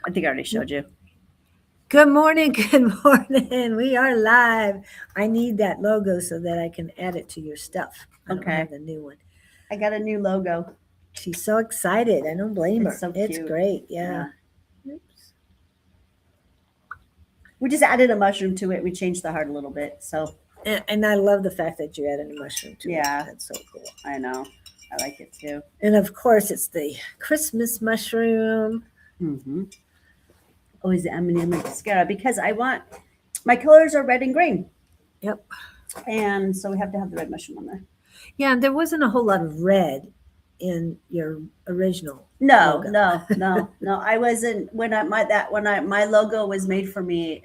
I think I already showed you. Good morning. Good morning. We are live. I need that logo so that I can add it to your stuff. I don't Okay. have the new one. I got a new logo. She's so excited. I don't blame It's her. so It's cute. great. Yeah. Yeah. We just added a mushroom to it. We changed the heart a little bit. So, And I love the fact that you added a mushroom to it. yeah, That's so cool. I know. I like it too. And of course, it's the Christmas mushroom. Mm-hmm. Always the M&M mascara because I want my colors are red and green. Yep. And so we have to have the red mushroom on there. Yeah, there wasn't a whole lot of red in your original No, logo. no, no, no. I wasn't when my logo was made for me.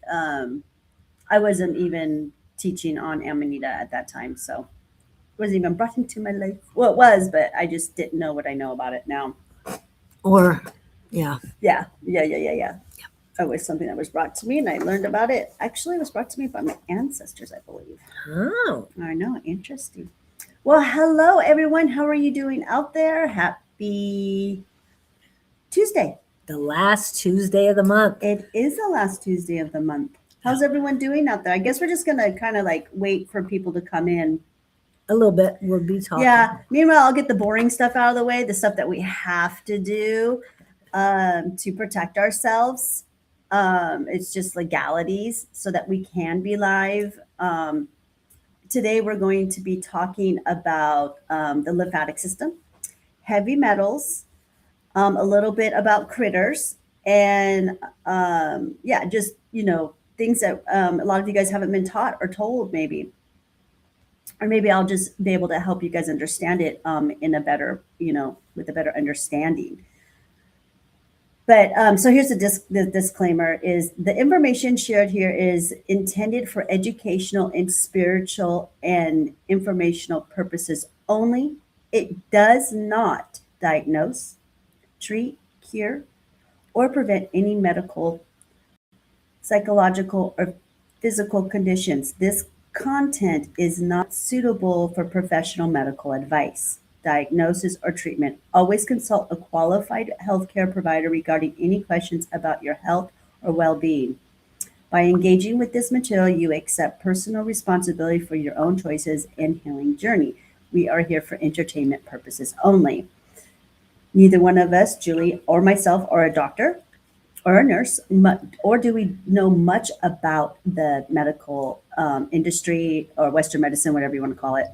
I wasn't even teaching on Amanita at that time, so it wasn't even brought into my life. Well, it was, but I just didn't know what I know about it now. Or, yeah. Yeah. It was something that was brought to me, and I learned about it. Actually, it was brought to me by my ancestors, I believe. Oh, I know, interesting. Well, hello everyone. How are you doing out there? Happy Tuesday. the last Tuesday of the month. It is the last Tuesday of the month. Yeah. How's everyone doing out there? I guess we're just gonna kind of like wait for people to come in. A little bit. We'll be talking. Yeah. Meanwhile, I'll get the boring stuff out of the way, the stuff that we have to do to protect ourselves. It's just legalities so that we can be live. Today, we're going to be talking about the lymphatic system, heavy metals, a little bit about critters, and yeah, just things that a lot of you guys haven't been taught or told, maybe, or maybe I'll just be able to help you guys understand it in a better, with a better understanding. But so here's the disclaimer: is the information shared here is intended for educational and spiritual and informational purposes only. It does not diagnose, treat, cure, or prevent any medical, psychological, or physical conditions. This content is not suitable for professional medical advice, diagnosis, or treatment. Always consult a qualified healthcare provider regarding any questions about your health or well being. By engaging with this material, you accept personal responsibility for your own choices and healing journey. We are here for entertainment purposes only. Neither one of us, Julie or myself, are a doctor or a nurse, or do we know much about the medical industry or Western medicine, whatever you want to call it.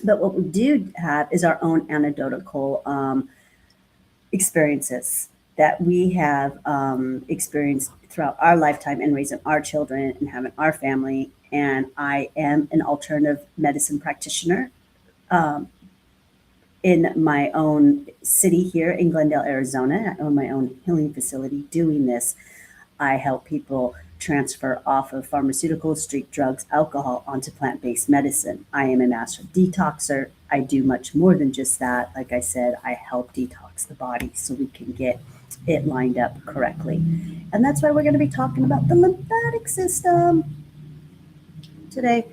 But what we do have is our own anecdotal experiences that we have experienced throughout our lifetime and raising our children and having our family. And I am an alternative medicine practitioner um, in my own city here in Glendale, Arizona. I own my own healing facility doing this. I help people transfer off of pharmaceuticals, street drugs, alcohol onto plant based medicine. I am a master detoxer. I do much more than just that. Like I said, I help detox the body so we can get it lined up correctly. And that's why we're going to be talking about the lymphatic system today.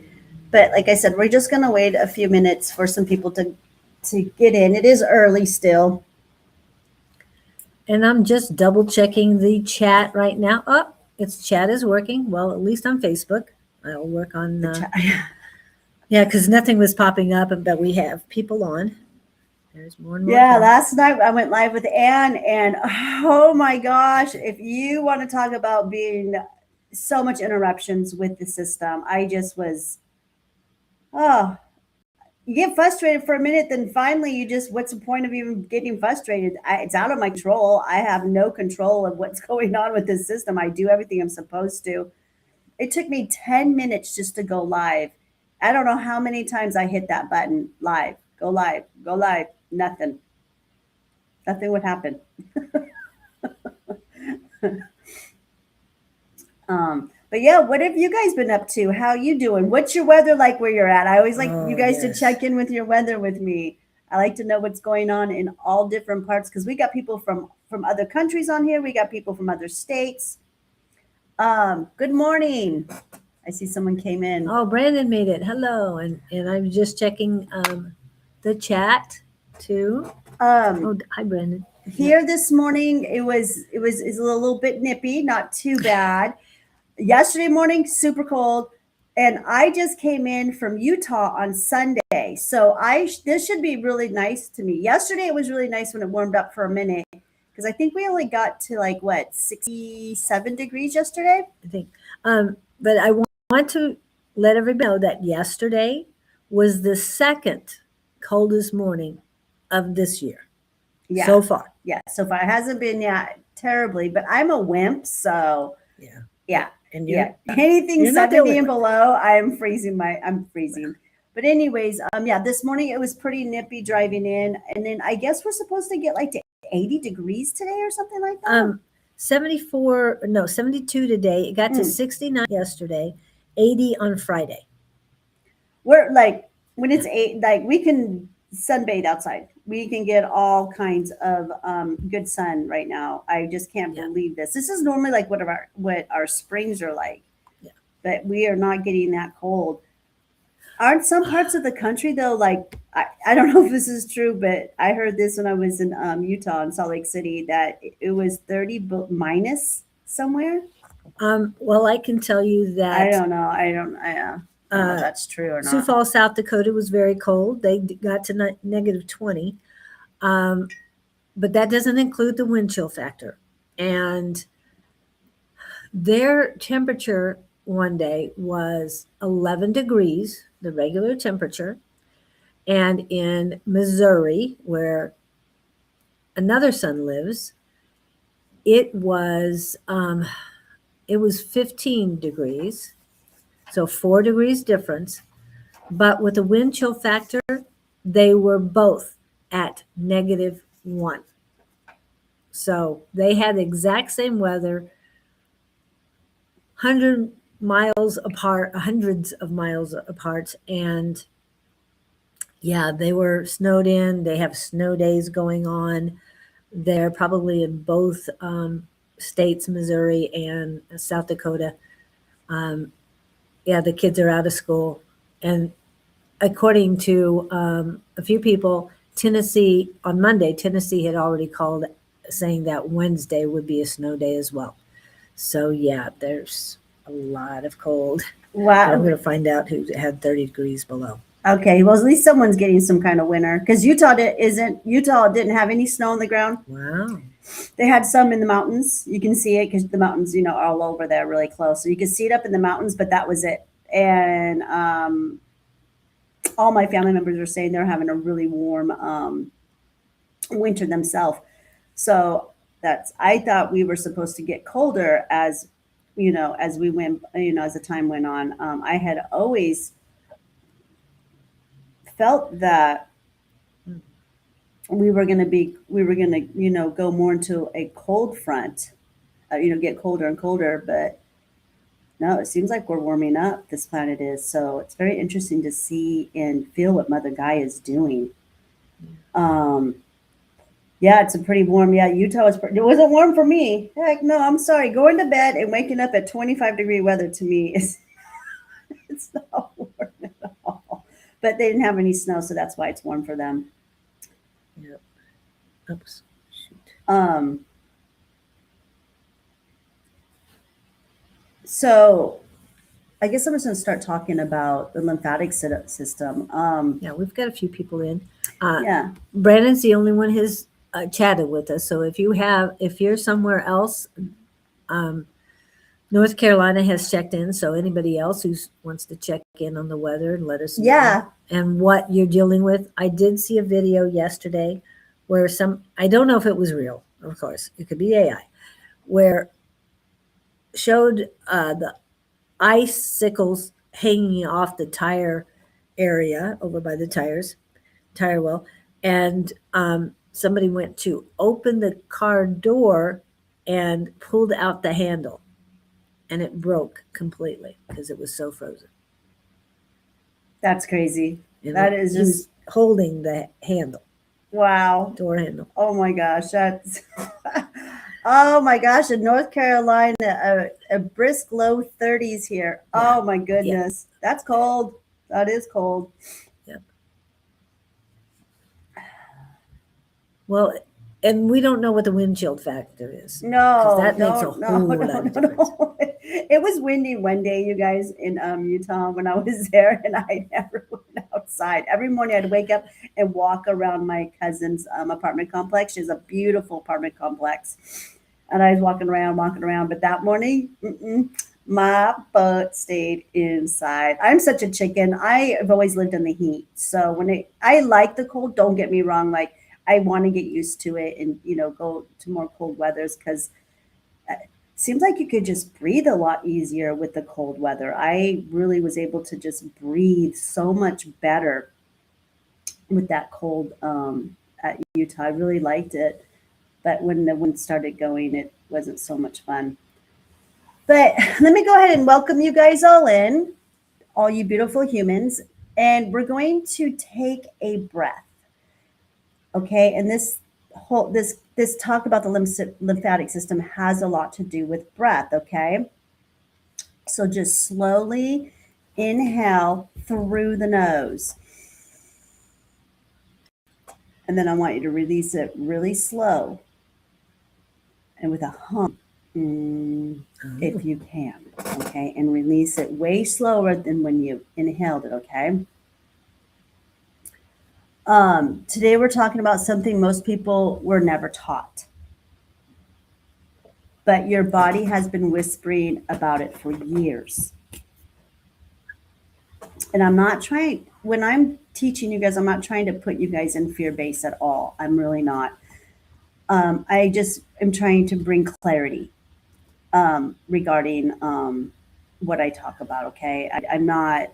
But like I said, we're just going to wait a few minutes for some people to get in. It is early still. And I'm just double checking the chat right now. Oh, its chat is working. Well, at least on Facebook. I'll work on. Yeah, because nothing was popping up, but we have people on. There's more and more. Yeah, last night I went live with Anne, and oh my gosh, if you want to talk about being so much interruptions with the system, I just was, oh, you get frustrated for a minute, then finally you just, what's the point of even getting frustrated? It's out of my control. I have no control of what's going on with this system. I do everything I'm supposed to. It took me 10 minutes just to go live. I don't know how many times I hit that button, live, go live, go live. Nothing. Nothing would happen. But yeah, what have you guys been up to? How you doing? What's your weather like where you're at? I always like you guys to check in with your weather with me. I like to know what's going on in all different parts because we got people from other countries on here. We got people from other states. Good morning. I see someone came in. Oh, Brandon made it. Hello, and I'm just checking the chat. 2. Um, Oh, hi, Brandon. Here this morning, it's a little bit nippy, not too bad. Yesterday morning, super cold, and I just came in from Utah on Sunday, so this should be really nice to me. Yesterday it was really nice when it warmed up for a minute because I think we only got to like what 67 degrees yesterday. I think. But I want to let everybody know that yesterday was the second coldest morning of this year Yeah, so far. yeah, so far it hasn't been terribly, but I'm a wimp, so yeah. And Anything you're not the 70 only and one. below, I'm freezing. But anyways, yeah, this morning it was pretty nippy driving in, and then I guess we're supposed to get like to 80 degrees today or something like that. 72 today. It got to 69 yesterday, 80 on Friday. We're like when it's 8, like we can sunbathe outside. We can get all kinds of good sun right now. I just can't believe this. This is normally like what our springs are like. Yeah. But we are not getting that cold. Aren't some parts of the country though, like I don't know if this is true, but I heard this when I was in Utah in Salt Lake City that it was 30 minus somewhere. Well, I can tell you that I don't know. I don't know if that's true or not. Sioux Falls, South Dakota was very cold. They got to negative 20. But that doesn't include the wind chill factor. And their temperature one day was 11 degrees, the regular temperature. And in Missouri, where another son lives, it was 15 degrees, so 4 degrees difference. But with the wind chill factor, they were both at -1. So they had the exact same weather, 100 miles apart, hundreds of miles apart, and yeah, they were snowed in. They have snow days going on. They're probably in both states, Missouri and South Dakota. Yeah, the kids are out of school. And according to a few people, Tennessee, on Monday, Tennessee had already called saying that Wednesday would be a snow day as well. So yeah, there's a lot of cold. Wow. But I'm going to find out who had 30 degrees below. Okay, well, at least someone's getting some kind of winter because Utah didn't have any snow on the ground. Wow. They had some in the mountains. You can see it because the mountains, are all over there really close. So you can see it up in the mountains, but that was it. And all my family members are saying they're having a really warm winter themselves. So I thought we were supposed to get colder as we went, as the time went on. I had always felt that we were going to go more into a cold front, get colder and colder, but no, it seems like we're warming up. This planet is. So it's very interesting to see and feel what Mother Gaia is doing. Yeah, it's a pretty warm. Yeah, Utah it wasn't warm for me. Heck no, I'm sorry. Going to bed and waking up at 25-degree weather to me is it's not warm at all. But they didn't have any snow, so that's why it's warm for them. Yep. Oops. Shoot. So I guess I'm just going to start talking about the lymphatic system. Yeah, we've got a few people in. Yeah. Brandon's the only one who's chatted with us. So if you're somewhere else, North Carolina has checked in. So anybody else who wants to check in on the weather and let us know and what you're dealing with. I did see a video yesterday where I don't know if it was real, of course, it could be AI, where showed the icicles hanging off the tire area over by the tire well, and somebody went to open the car door and pulled out the handle, and it broke completely because it was so frozen. That's crazy. And that is just holding the handle. Wow. Door handle. Oh my gosh, that's oh my gosh, in North Carolina, a brisk low 30s here. Yeah. Oh my goodness. Yeah. That's cold. That is cold. Yep. Well, and we don't know what the wind chill factor is. No, that makes a no, whole no, lot of no, difference. no. It was windy one day, you guys, in Utah when I was there, and I never went outside. Every morning I'd wake up and walk around my cousin's apartment complex. She has a beautiful apartment complex, and I was walking around. But that morning, my butt stayed inside. I'm such a chicken. I have always lived in the heat, so I like the cold. Don't get me wrong, like. I want to get used to it and, go to more cold weathers because it seems like you could just breathe a lot easier with the cold weather. I really was able to just breathe so much better with that cold at Utah. I really liked it. But when the wind started going, it wasn't so much fun. But let me go ahead and welcome you guys all in, all you beautiful humans. And we're going to take a breath. Okay, and this talk about the lymphatic system has a lot to do with breath. Okay, so just slowly inhale through the nose, and then I want you to release it really slow and with a hum, if you can. Okay, and release it way slower than when you inhaled it. Okay. Today we're talking about something most people were never taught, but your body has been whispering about it for years. And when I'm teaching you guys, I'm not trying to put you guys in fear base at all. I'm really not. I just am trying to bring clarity regarding what I talk about. Okay. I'm not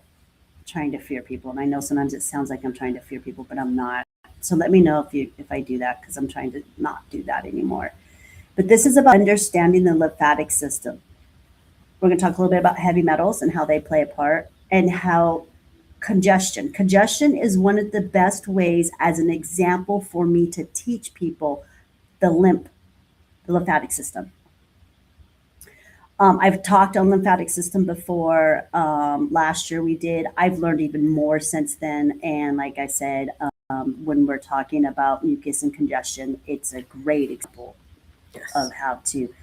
trying to fear people. And I know sometimes it sounds like I'm trying to fear people, but I'm not. So let me know if I do that, because I'm trying to not do that anymore. But this is about understanding the lymphatic system. We're going to talk a little bit about heavy metals and how they play a part, and how congestion is one of the best ways as an example for me to teach people the lymphatic system. I've talked on lymphatic system before. Last year we did. I've learned even more since then. And like I said, when we're talking about mucus and congestion, it's a great example of how to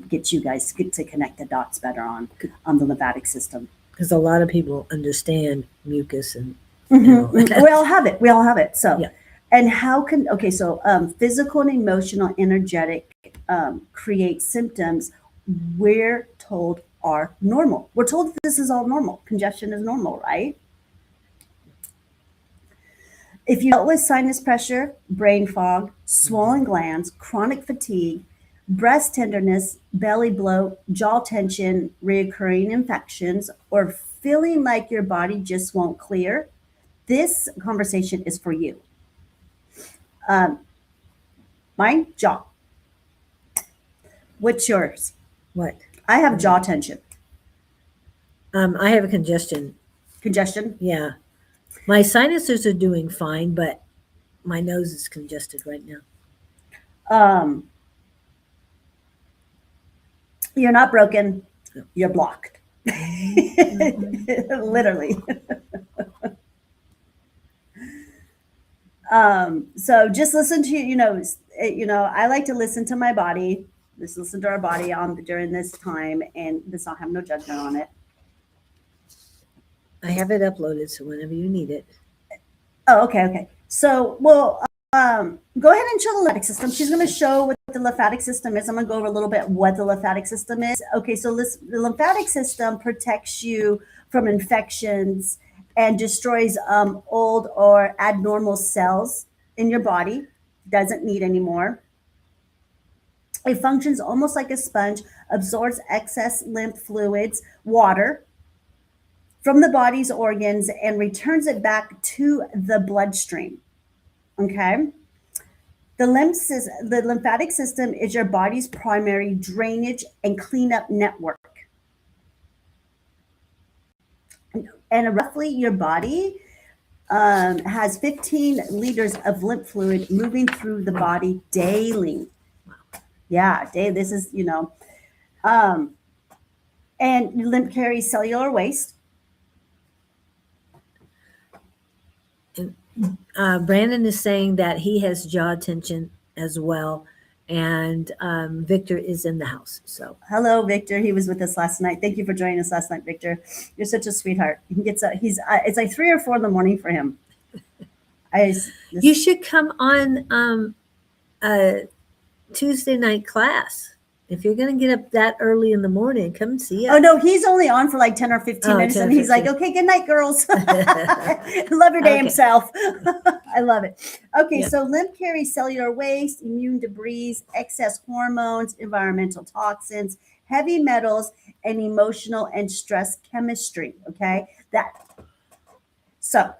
get you guys to connect the dots better on the lymphatic system. Because a lot of people understand mucus and we all have it. So, yeah. And so physical and emotional, energetic create symptoms we're told are normal. We're told this is all normal. Congestion is normal, right? If you dealt with sinus pressure, brain fog, swollen glands, chronic fatigue, breast tenderness, belly bloat, jaw tension, reoccurring infections, or feeling like your body just won't clear, this conversation is for you. Mine, jaw. What's yours? What? I have jaw tension. I have a congestion. Congestion? Yeah. My sinuses are doing fine, but my nose is congested right now. You're not broken. You're blocked. Literally. So just listen to, I like to listen to my body. Just listen to our body during this time, and this I'll have no judgment on it. I have it uploaded, so whenever you need it. Oh, okay. So, well, go ahead and show the lymphatic system. She's going to show what the lymphatic system is. I'm going to go over a little bit what the lymphatic system is. Okay, so the lymphatic system protects you from infections and destroys old or abnormal cells in your body. Doesn't need anymore. It functions almost like a sponge, absorbs excess lymph fluids, water, from the body's organs and returns it back to the bloodstream. Okay? The lymphatic system is your body's primary drainage and cleanup network. And roughly your body has 15 liters of lymph fluid moving through the body daily. Yeah, this is, and lymph carries cellular waste. Brandon is saying that he has jaw tension as well, and Victor is in the house. So Hello, Victor. He was with us last night. Thank you for joining us last night, Victor. You're such a sweetheart. He gets he's it's like 3 or 4 in the morning for him. You should come on Tuesday night class. If you're going to get up that early in the morning, come see us. Oh, no, he's only on for like 10 or 15 minutes. 10 or And he's 15. like, okay, good night, girls. Love your damn Okay. self. I love it. Okay, Yeah. so lymph carries cellular waste, immune debris, excess hormones, environmental toxins, heavy metals, and emotional and stress chemistry. Okay, so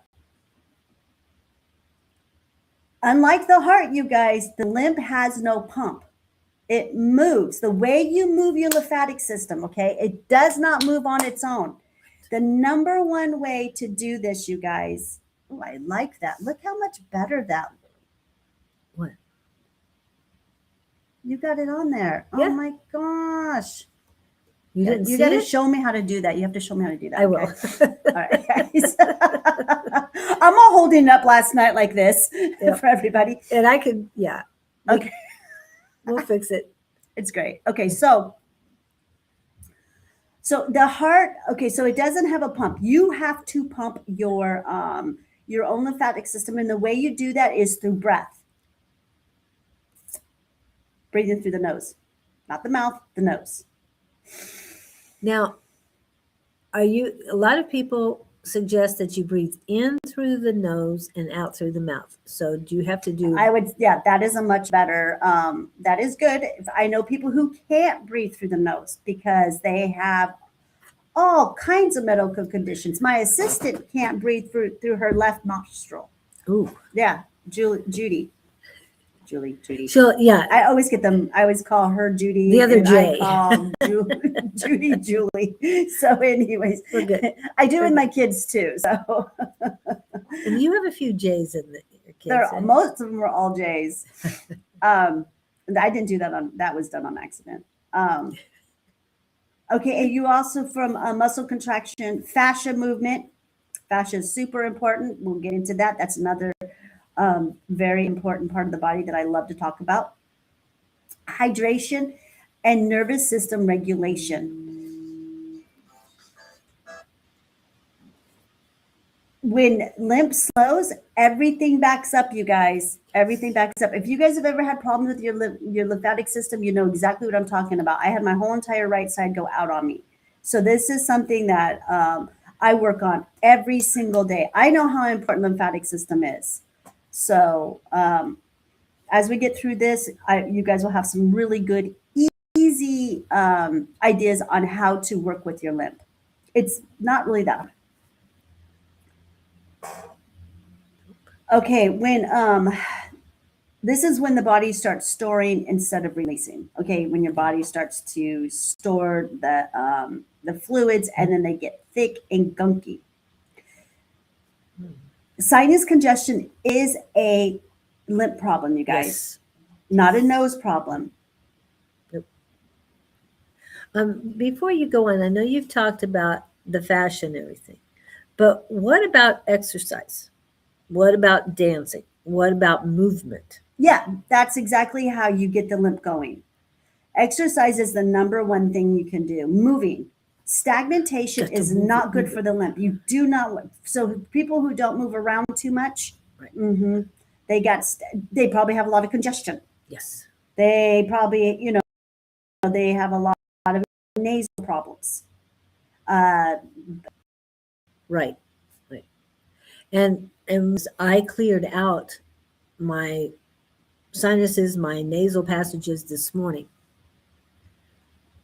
unlike the heart, you guys, the lymph has no pump. It moves the way you move your lymphatic system. Okay, it does not move on its own. The number one way to do this, you guys. Oh, I like that. Look how much better that. What? You got it on there. Yeah. Oh my gosh. You didn't You see got to it? show me how to do that. You have to show me how to do that. I will. Okay? All right, guys. I'm all holding up last night like this for everybody. And I could, yeah. Okay. We'll fix it. It's great. Okay, so the heart, okay, so it doesn't have a pump. You have to pump your own lymphatic system, and the way you do that is through breath. Breathing through the nose, not the mouth, the nose. Now, a lot of people suggest that you breathe in through the nose and out through the mouth. So do you have to do? That is a much better, that is good. I know people who can't breathe through the nose because they have all kinds of medical conditions. My assistant can't breathe through her left nostril. Ooh. Yeah, Judy. So yeah, I always get them. I always call her Judy. The other and J. I call Julie. So, anyways, we're good. I do with my kids too. So, And you have a few J's in your kids. most of them were all J's. I didn't do that that was done on accident. Okay, and you also from muscle contraction, fascia movement. Fascia is super important. We'll get into that. That's another very important part of the body that I love to talk about. Hydration and nervous system regulation. When lymph slows, everything backs up, you guys. Everything backs up. If you guys have ever had problems with your lymphatic system, you know exactly what I'm talking about. I had my whole entire right side go out on me. So this is something that I work on every single day. I know how important lymphatic system is. So as we get through this, you guys will have some really good, easy ideas on how to work with your lymph. It's not really that hard. Okay, this is when the body starts storing instead of releasing. Okay, when your body starts to store the fluids and then they get thick and gunky. Sinus congestion is a lymph problem, you guys. Yes. Not a nose problem. Nope. Before you go on, I know you've talked about the fascia and everything, but what about exercise? What about dancing? What about movement? Yeah, that's exactly how you get the lymph going. Exercise is the number one thing you can do. Moving. Stagnation is not good for the lymph. You do not. So people who don't move around too much, right. They probably have a lot of congestion. Yes. They probably, they have a lot of nasal problems. Right. And I cleared out my sinuses, my nasal passages this morning.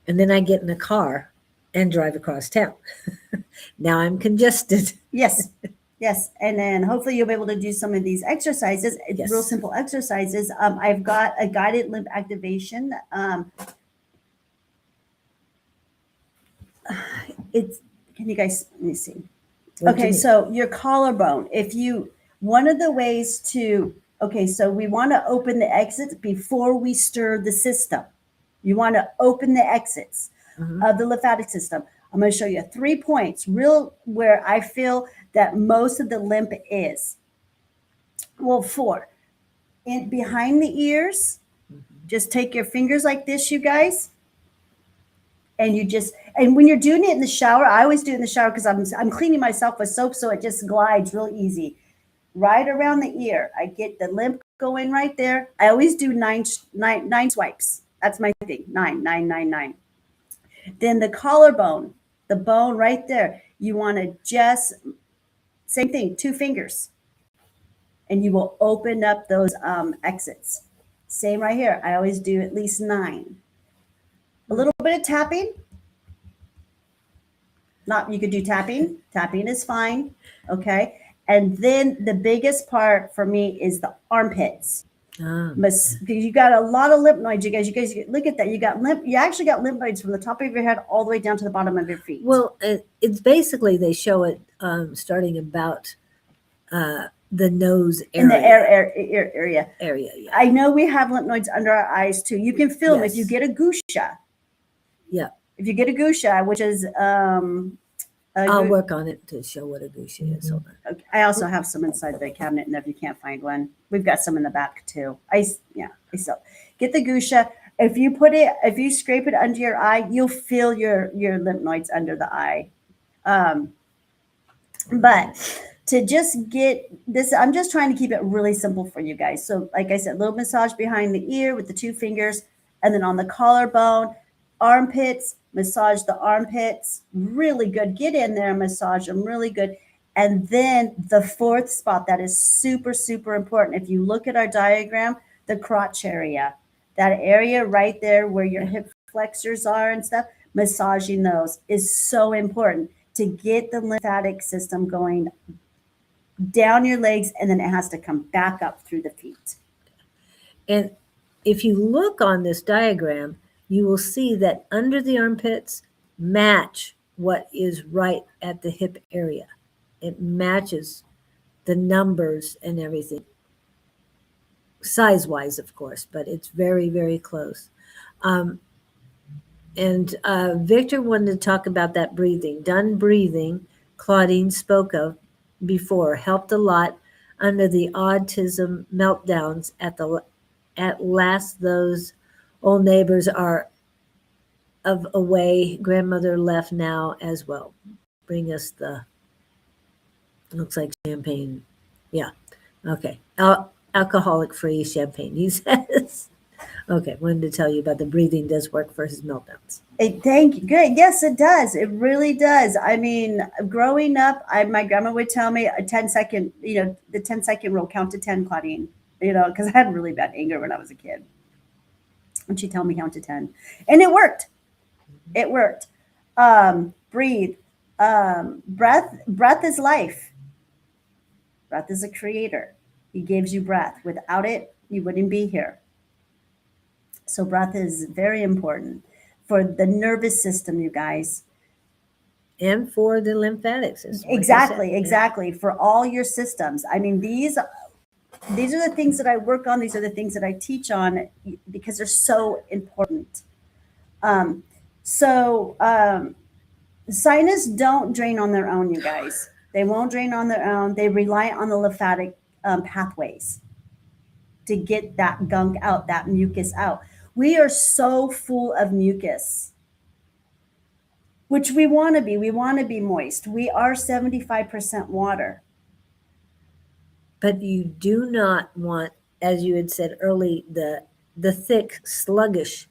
And then I get in a car and drive across town. Now I'm congested. Yes. And then hopefully you'll be able to do some of these exercises. It's Yes. real simple exercises. I've got a guided lymph activation. Can you guys, let me see. Okay, so your collarbone, one of the ways so we want to open the exits before we stir the system. You want to open the exits of the lymphatic system. I'm going to show you 3 points, where I feel that most of the lymph is. Well, 4. In behind the ears, just take your fingers like this, you guys, and when you're doing it in the shower, I always do it in the shower because I'm cleaning myself with soap, so it just glides real easy. Right around the ear, I get the lymph going right there. I always do nine swipes. That's my thing. 9, 9, 9, 9. Then the collarbone, the bone right there, you want to just same thing, 2 fingers, and you will open up those exits. Same right here. I always do at least 9. A little bit of tapping. Not you could do tapping. Tapping is fine. Okay. And then the biggest part for me is the armpits. Because you got a lot of lymph nodes, you guys. Look at that. You actually got lymph nodes from the top of your head all the way down to the bottom of your feet. Well, it's basically they show it starting about the nose area. In the area. Yeah. I know we have lymph nodes under our eyes too. You can feel them if you get a gusha. Yeah. If you get a gusha, which is I'll work on it to show what a gusha is. Hold on. Okay. I also have some inside the cabinet, and if you can't find one, we've got some in the back too. I still get the gusha. If you scrape it under your eye, you'll feel your lymph nodes under the eye. But to just get this, I'm just trying to keep it really simple for you guys. So like I said, little massage behind the ear with the 2 fingers, and then on the collarbone, armpits, massage the armpits, really good. Get in there, massage them really good. And then the 4th spot that is super, super important. If you look at our diagram, the crotch area, that area right there where your hip flexors are and stuff, massaging those is so important to get the lymphatic system going down your legs, and then it has to come back up through the feet. And if you look on this diagram, you will see that under the armpits match what is right at the hip area. It matches the numbers and everything. Size-wise, of course, but it's very, very close. And Victor wanted to talk about that breathing. Done breathing, Claudene spoke of before, helped a lot under the autism meltdowns. At last, those old neighbors are of away. Grandmother left now as well. Bring us looks like champagne. Yeah. Okay. Alcoholic-free champagne, he says. Okay. Wanted to tell you about the breathing does work for his meltdowns. Thank you. Good. Yes, it does. It really does. I mean, growing up, my grandma would tell me a 10-second, the 10-second rule, count to 10, Claudene, because I had really bad anger when I was a kid. And she'd tell me count to 10. And it worked. It worked. Breathe. Breath is life. Breath is a creator. He gives you breath. Without it, you wouldn't be here. So breath is very important for the nervous system, you guys. And for the lymphatic system. Exactly. For all your systems. I mean, these are the things that I work on. These are the things that I teach on because they're so important. Sinus don't drain on their own, you guys. They won't drain on their own. They rely on the lymphatic pathways to get that gunk out, that mucus out. We are so full of mucus, which we want to be. We want to be moist. We are 75% water. But you do not want, as you had said early, the thick, sluggish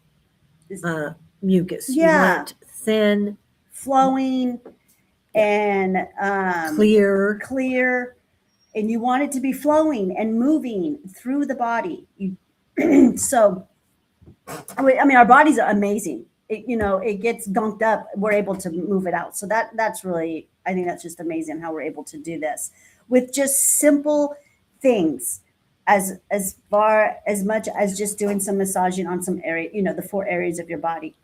mucus. Yeah. You want thin, flowing, and clear. And you want it to be flowing and moving through the body. So, I mean, our bodies are amazing. It gets gunked up. We're able to move it out. So that's really, I think that's just amazing how we're able to do this with just simple things, as much as just doing some massaging on some area, the 4 areas of your body.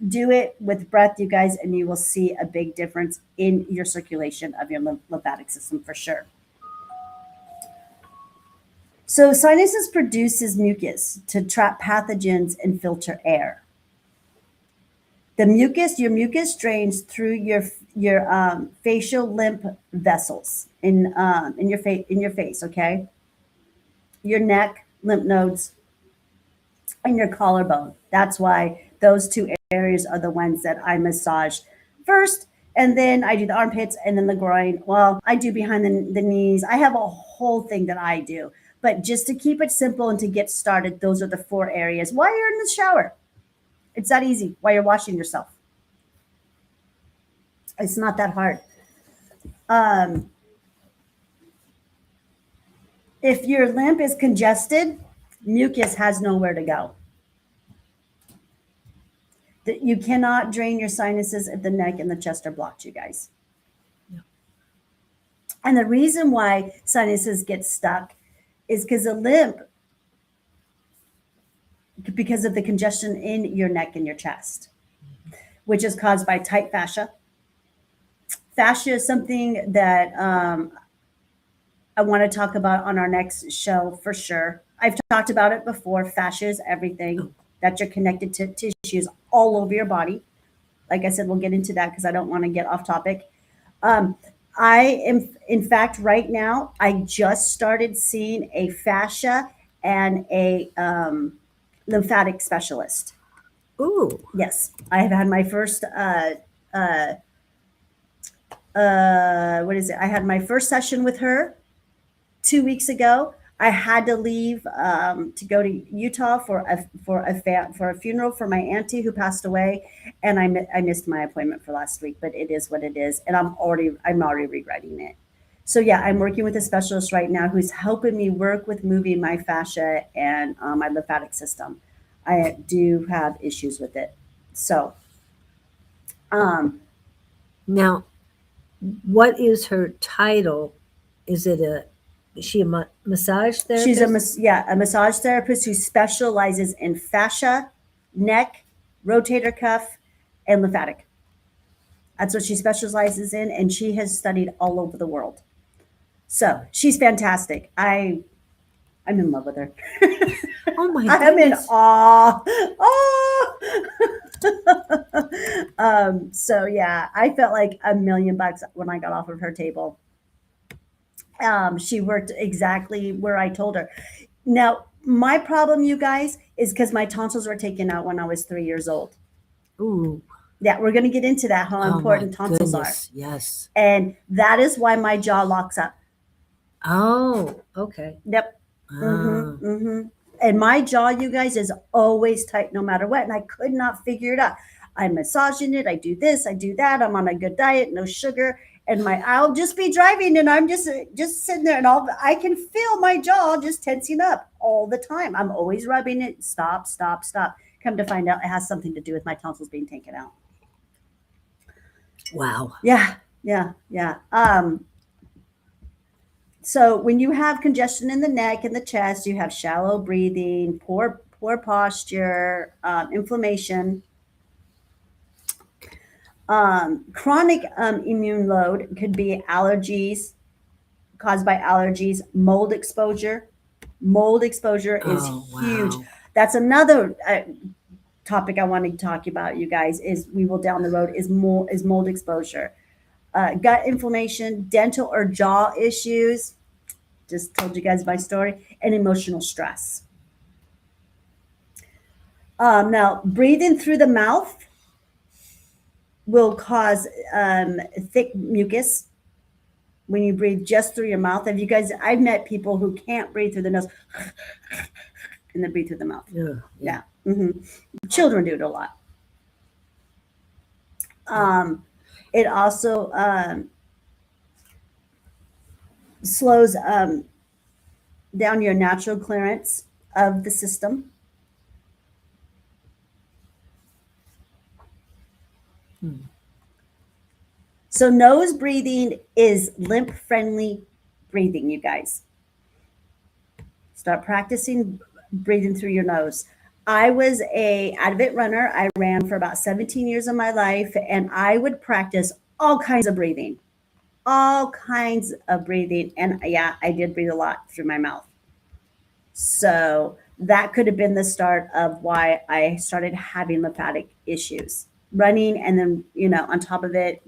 Do it with breath, you guys, and you will see a big difference in your circulation of your lymphatic system for sure. So sinuses produces mucus to trap pathogens and filter air. Your mucus drains through your facial lymph vessels in your face. Okay, your neck, lymph nodes, and your collarbone. That's why those two areas are the ones that I massage first. And then I do the armpits and then the groin. Well, I do behind the knees. I have a whole thing that I do. But just to keep it simple and to get started, those are the 4 areas while you're in the shower. It's that easy while you're washing yourself. It's not that hard. If your lymph is congested, mucus has nowhere to go. That you cannot drain your sinuses if the neck and the chest are blocked, you guys. Yeah. And the reason why sinuses get stuck is because the lymph, because of the congestion in your neck and your chest, which is caused by tight fascia. Fascia is something that I want to talk about on our next show for sure. I've talked about it before. Fascia is everything that you're connected to tissues all over your body. Like I said, we'll get into that because I don't want to get off topic. I am, in fact, right now, I just started seeing a fascia and a lymphatic specialist. Ooh. Yes, I have had my first, what is it? I had my first session with her 2 weeks ago. I had to leave to go to Utah for a funeral for my auntie who passed away, and I missed my appointment for last week. But it is what it is, and I'm already regretting it. So yeah, I'm working with a specialist right now who's helping me work with moving my fascia and my lymphatic system. I do have issues with it. So, now, what is her title? Is she a massage therapist? She's a massage therapist who specializes in fascia, neck, rotator cuff, and lymphatic. That's what she specializes in, and she has studied all over the world. So she's fantastic. I'm in love with her. Oh my goodness. I'm in awe. So yeah, I felt like $1 million when I got off of her table. She worked exactly where I told her. Now, my problem, you guys, is because my tonsils were taken out when I was 3 years old. Ooh. Yeah, we're going to get into that, how important tonsils are. Yes. And that is why my jaw locks up. Oh, okay. Yep. And my jaw, you guys, is always tight no matter what. And I could not figure it out. I'm massaging it. I do this. I do that. I'm on a good diet, no sugar. And I'll just be driving and I'm just sitting there and I can feel my jaw just tensing up all the time. I'm always rubbing it. Stop. Come to find out it has something to do with my tonsils being taken out. Wow. Yeah. So when you have congestion in the neck and the chest, you have shallow breathing, poor posture, inflammation. Chronic immune load could be allergies caused by allergies, mold exposure. Mold exposure is huge. That's another topic I want to talk about, you guys, is we will down the road is mold exposure. Gut inflammation, dental or jaw issues. Just told you guys my story, and emotional stress. Now, breathing through the mouth will cause thick mucus when you breathe just through your mouth. I've met people who can't breathe through the nose and then breathe through the mouth. Yeah. Children do it a lot. It also slows down your natural clearance of the system. So nose breathing is lymph-friendly breathing, you guys. Start practicing breathing through your nose. I was an avid runner. I ran for about 17 years of my life, and I would practice all kinds of breathing. And yeah, I did breathe a lot through my mouth. So that could have been the start of why I started having lymphatic issues. Running and then, on top of it,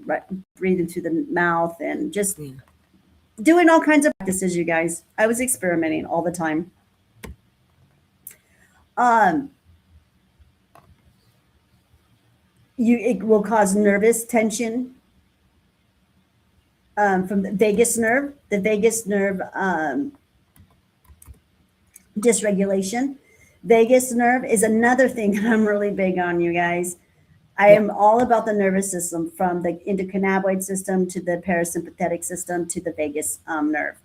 breathing through the mouth and just doing all kinds of practices, you guys. I was experimenting all the time. Um, it will cause nervous tension from the vagus nerve. The vagus nerve dysregulation. Vagus nerve is another thing that I'm really big on, you guys. I am all about the nervous system, from the endocannabinoid system to the parasympathetic system to the vagus nerve.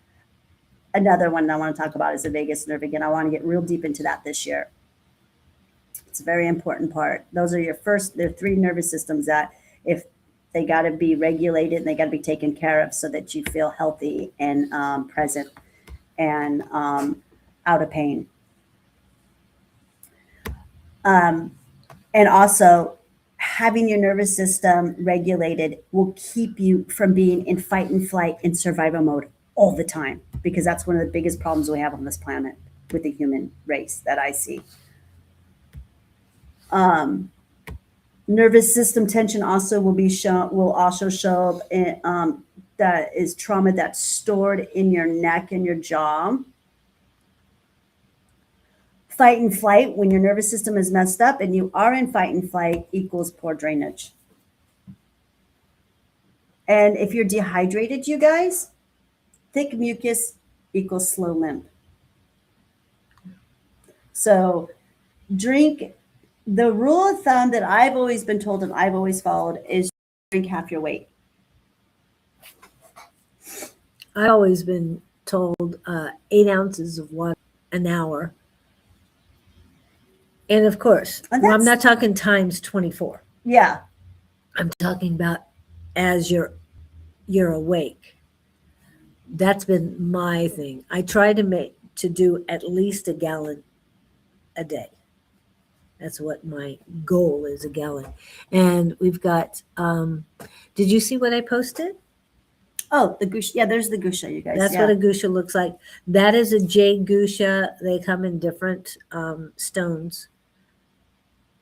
Another one I want to talk about is the vagus nerve. Again, I want to get real deep into that this year. It's a very important part. Those are there are three nervous systems that, if they got to be regulated and they got to be taken care of so that you feel healthy and present and out of pain. And also, having your nervous system regulated will keep you from being in fight and flight and survival mode all the time, because that's one of the biggest problems we have on this planet with the human race that I see. Nervous system tension also will also show up in, that is trauma that's stored in your neck and your jaw. Fight and flight, when your nervous system is messed up and you are in fight and flight, equals poor drainage. And if you're dehydrated, you guys, thick mucus equals slow lymph. So drink, the rule of thumb that I've always been told and I've always followed is drink half your weight. I've always been told 8 ounces of water an hour. And of course, I'm not talking times 24. Yeah. I'm talking about as you're awake. That's been my thing. I try to do at least a gallon a day. That's what my goal is, a gallon. And we've got, did you see what I posted? Oh, the gusha. Yeah, there's the gusha, you guys. That's what a gusha looks like. That is a jade gusha. They come in different stones.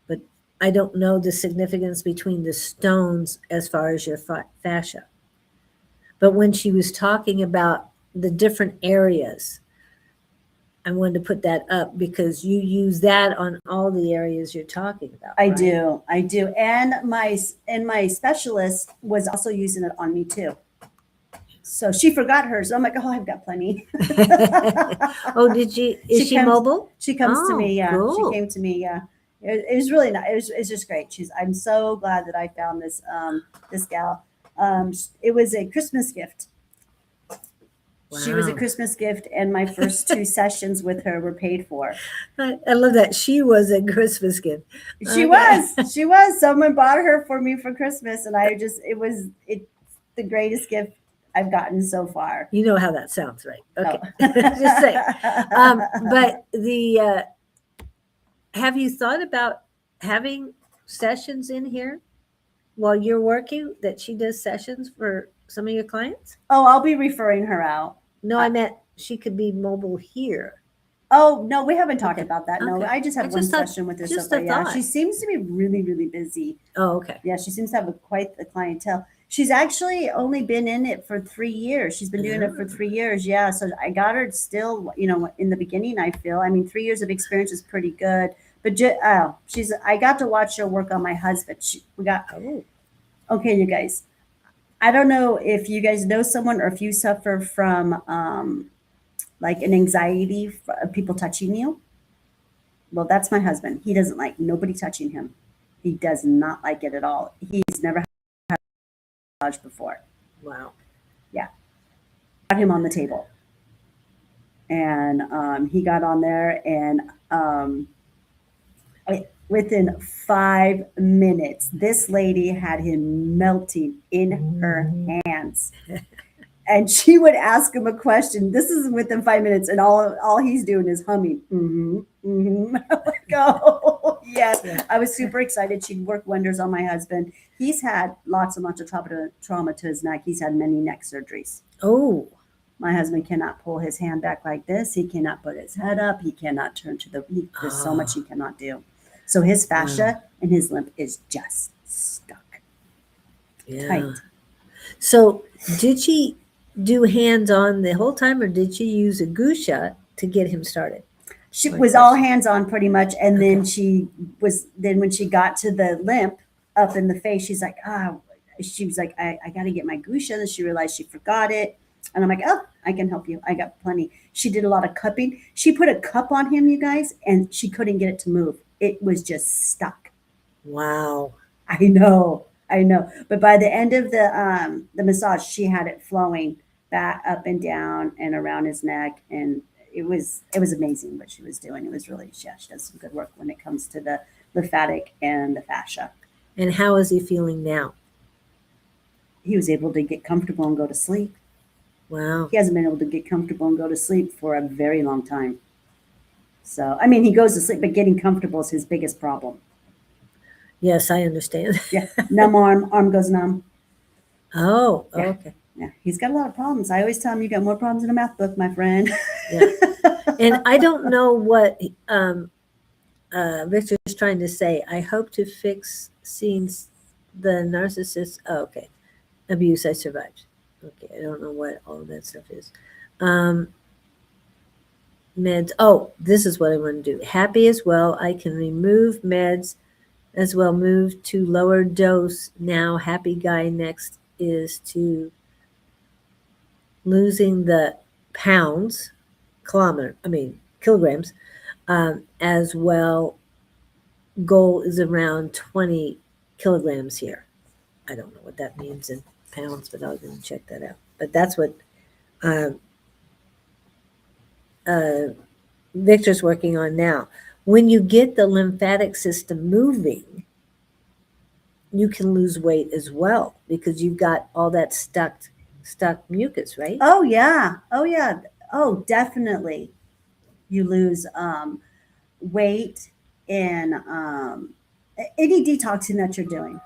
But I don't know the significance between the stones as far as your fascia. But when she was talking about the different areas, I wanted to put that up because you use that on all the areas you're talking about. I do. And my specialist was also using it on me too. So she forgot hers. So I'm like, oh, I've got plenty. Oh, did you? Is she mobile? She comes to me. Yeah, cool. She came to me. Yeah, it was really nice. It's just great. I'm so glad that I found this this gal. It was a Christmas gift. Wow. She was a Christmas gift, and my first 2 sessions with her were paid for. I love that. She was a Christmas gift. She was. Someone bought her for me for Christmas, and it was the greatest gift I've gotten so far. You know how that sounds, right? Okay. Oh. Just say. But have you thought about having sessions in here while you're working, that she does sessions for some of your clients? Oh, I'll be referring her out. No, I meant she could be mobile here. Oh, no, we haven't talked about that. No, I just have one session with her so far. Yeah, she seems to be really, really busy. Oh, okay. Yeah, she seems to have quite the clientele. She's actually only been in it for 3 years. She's been doing it for 3 years. Yeah, so I got her still, in the beginning, I feel. I mean, 3 years of experience is pretty good. But I got to watch her work on my husband. Okay, you guys. I don't know if you guys know someone or if you suffer from like an anxiety of people touching you. Well, that's my husband. He doesn't like nobody touching him. He does not like it at all. He's never had a massage before. Wow. Yeah. Got him on the table. And he got on there, and within 5 minutes, this lady had him melting in her hands. And she would ask him a question. This is within 5 minutes, and all he's doing is humming. Mm-hmm, mm-hmm. I'm like, oh, yes. Yeah. I was super excited. She'd work wonders on my husband. He's had lots of trauma to his neck. He's had many neck surgeries. Oh. My husband cannot pull his hand back like this. He cannot put his head up. He cannot turn to there's so much he cannot do. So his fascia and his lymph is just stuck. Yeah. Tight. So did she do hands-on the whole time, or did she use a gusha to get him started? She My was gosh. all hands on pretty much. And then Okay. then when she got to the lymph up in the face, she's like, she was like, I got to get my gusha. And she realized she forgot it. And I'm like, oh, I can help you. I got plenty. She did a lot of cupping. She put a cup on him, you guys, and she couldn't get it to move. It was just stuck. Wow. I know. But by the end of the massage, she had it flowing back up and down and around his neck, and it was amazing what she was doing. It was really, yeah, she does some good work when it comes to the lymphatic and the fascia. And how is he feeling now? He was able to get comfortable and go to sleep. Wow. He hasn't been able to get comfortable and go to sleep for a very long time. So, I mean, he goes to sleep, but getting comfortable is his biggest problem. Yes, I understand. Yeah, numb arm goes numb. Oh, Yeah. okay. Yeah, he's got a lot of problems. I always tell him, you got more problems in a math book, my friend. Yeah. And I don't know what Victor's trying to say. I hope to fix seeing the narcissist. Oh, okay. Abuse I survived. Okay. I don't know what all of that stuff is. Meds. Oh, this is what I want to do. Happy as well. I can remove meds as well. Move to lower dose now. Happy guy next is to losing the kilograms, as well. Goal is around 20 kilograms here. I don't know what that means in pounds, but I'll go check that out. But that's what Victor's working on now. When you get the lymphatic system moving, you can lose weight as well because you've got all that stuck mucus, right? Oh yeah. Oh, definitely. You lose weight, and any detoxing that you're doing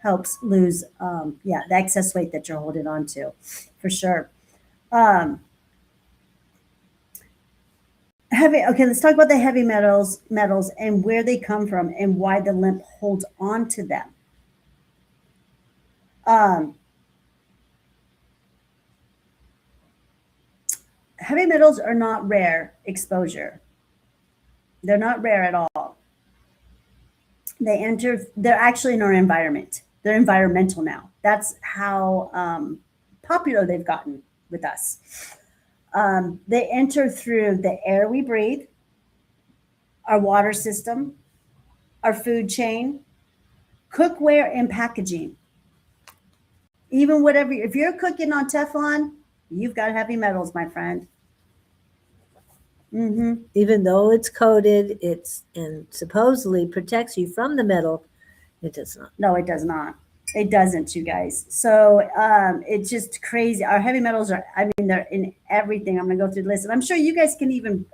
helps lose the excess weight that you're holding on to, for sure. Okay, let's talk about the heavy metals and where they come from and why the lymph holds on to them. Heavy metals are not rare exposure. They're not rare at all. They're actually in our environment. They're environmental now. That's how popular they've gotten with us. They enter through the air we breathe, our water system, our food chain, cookware, and packaging. Even whatever, if you're cooking on Teflon, you've got heavy metals, my friend. Mm-hmm. Even though it's coated, and supposedly protects you from the metal, it does not. No, it does not. It doesn't, you guys. So it's just crazy. Our heavy metals are, I mean, they're in everything. I'm going to go through the list. And I'm sure you guys can even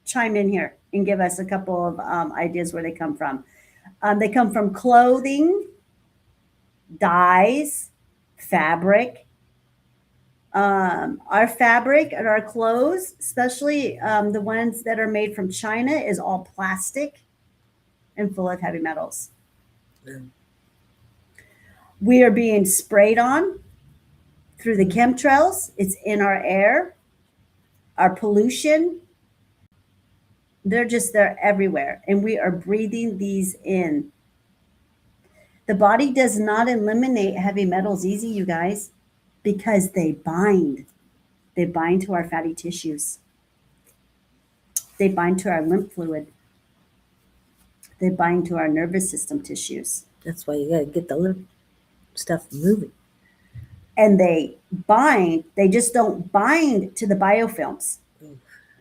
chime in here and give us a couple of ideas where they come from. They come from clothing, dyes, fabric. Our fabric and our clothes, especially the ones that are made from China, is all plastic and full of heavy metals. We are being sprayed on through the chemtrails. It's in our air, our pollution. They're everywhere. And we are breathing these in. The body does not eliminate heavy metals easy, you guys, because they bind. They bind to our fatty tissues. They bind to our lymph fluid. They bind to our nervous system tissues. That's why you got to get the lymph stuff moving. And they just don't bind to the biofilms.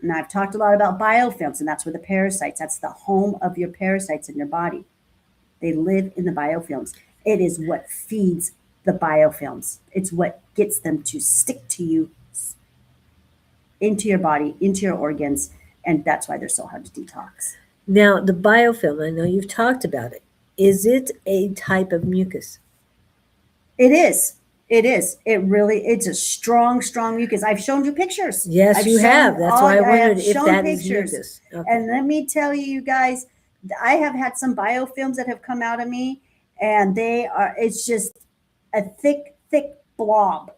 And I've talked a lot about biofilms, and that's where the parasites, that's the home of your parasites in your body. They live in the biofilms. It is what feeds the biofilms. It's what gets them to stick to you, into your body, into your organs, and that's why they're so hard to detox. Now, the biofilm, I know you've talked about it. Is it a type of mucus? It is. It's a strong mucus. I've shown you pictures. Yes, you have. That's why I wondered if that is mucus. Okay. And let me tell you guys, I have had some biofilms that have come out of me, and it's just a thick blob.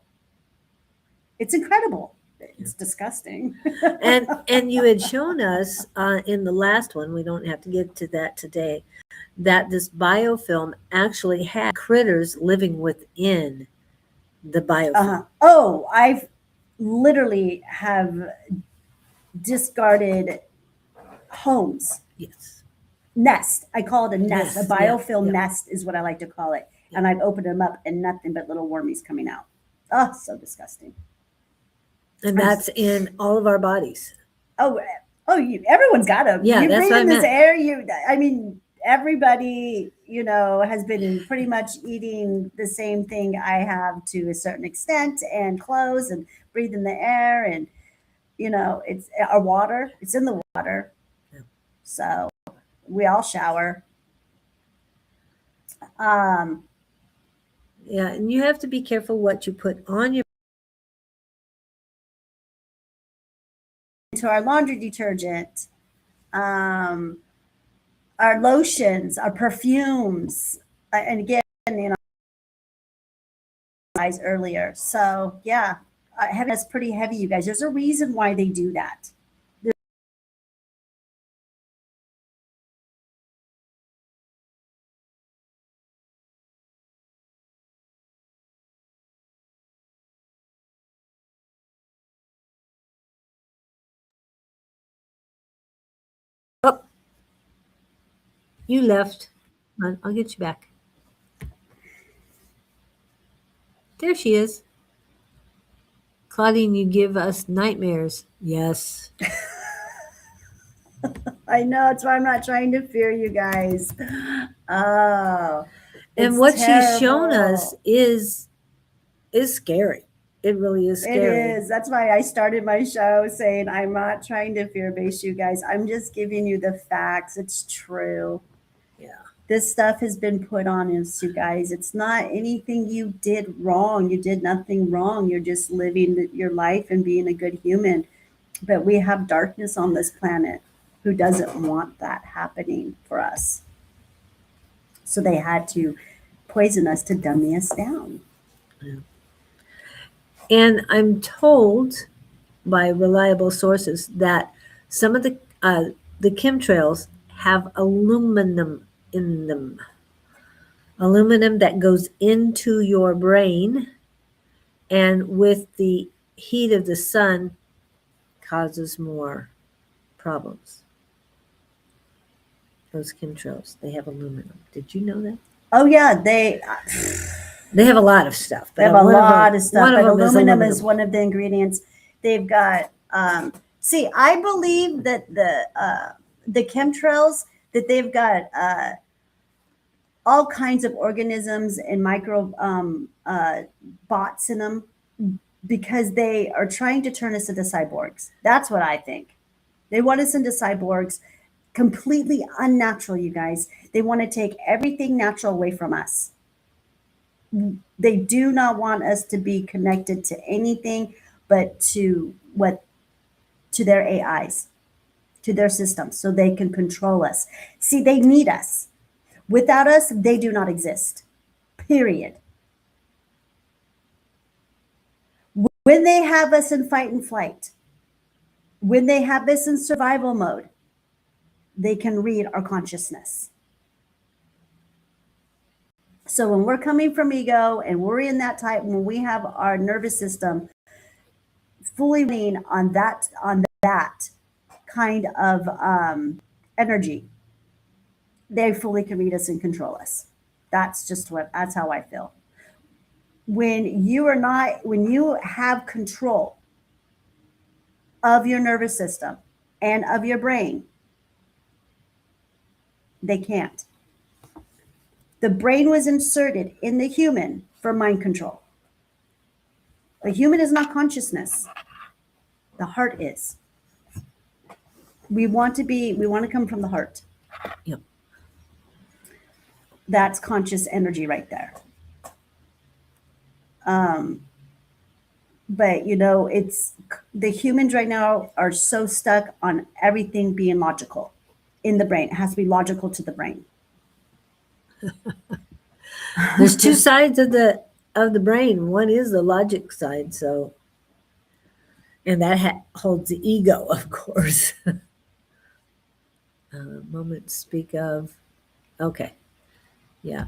It's incredible. It's disgusting. And you had shown us in the last one, we don't have to get to that today, that this biofilm actually had critters living within the biofilm. Oh, I've literally have discarded homes. Yes. Nest. I call it a nest. Yes, A biofilm yeah. nest is what I like to call it. And I've opened them up and nothing but little wormies coming out. Oh, so disgusting. And that's in all of our bodies. Oh, everyone's got them. Yeah, you that's breathe what I in this meant. air. I mean, everybody, has been pretty much eating the same thing I have to a certain extent, and clothes and breathe in the air, and it's our water. It's in the water. Yeah. So we all shower. Yeah, and you have to be careful what you put on your. Into our laundry detergent, our lotions, our perfumes, and again, guys earlier. So yeah, heavy is pretty heavy, you guys. There's a reason why they do that. Oh, you left. I'll get you back. There she is. Claudine, you give us nightmares. Yes. I know, that's why I'm not trying to fear you guys. Oh, And what she's shown us is scary. It really is scary. It is. That's why I started my show saying I'm not trying to fear base you guys. I'm just giving you the facts. It's true. Yeah. This stuff has been put on us, you guys. It's not anything you did wrong. You did nothing wrong. You're just living your life and being a good human. But we have darkness on this planet who doesn't want that happening for us. So they had to poison us to dummy us down. Yeah. And I'm told by reliable sources that some of the chemtrails have aluminum in them. Aluminum that goes into your brain, and with the heat of the sun causes more problems. Those chemtrails, they have aluminum. Did you know that? Oh yeah, they have a lot of stuff. They have a lot of stuff, but aluminum is one of the ingredients. They've got. See, I believe that the chemtrails, that they've got all kinds of organisms and micro bots in them, because they are trying to turn us into cyborgs. That's what I think. They want us into cyborgs, completely unnatural, you guys. They want to take everything natural away from us. They do not want us to be connected to anything but to their AIs, to their systems, so they can control us. See, they need us. Without us, they do not exist. Period. When they have us in fight and flight, when they have us in survival mode, they can read our consciousness. So when we're coming from ego and we're in that type, when we have our nervous system fully lean on that kind of energy, they fully can read us and control us. That's how I feel. When you have control of your nervous system and of your brain, they can't. The brain was inserted in the human for mind control. The human is not consciousness. The heart is. We want to come from the heart. Yep. That's conscious energy right there. But it's the humans right now are so stuck on everything being logical in the brain. It has to be logical to the brain. There's two sides of the brain. One is the logic side, so And that holds the ego, of course. Moment to speak of. Okay. Yeah.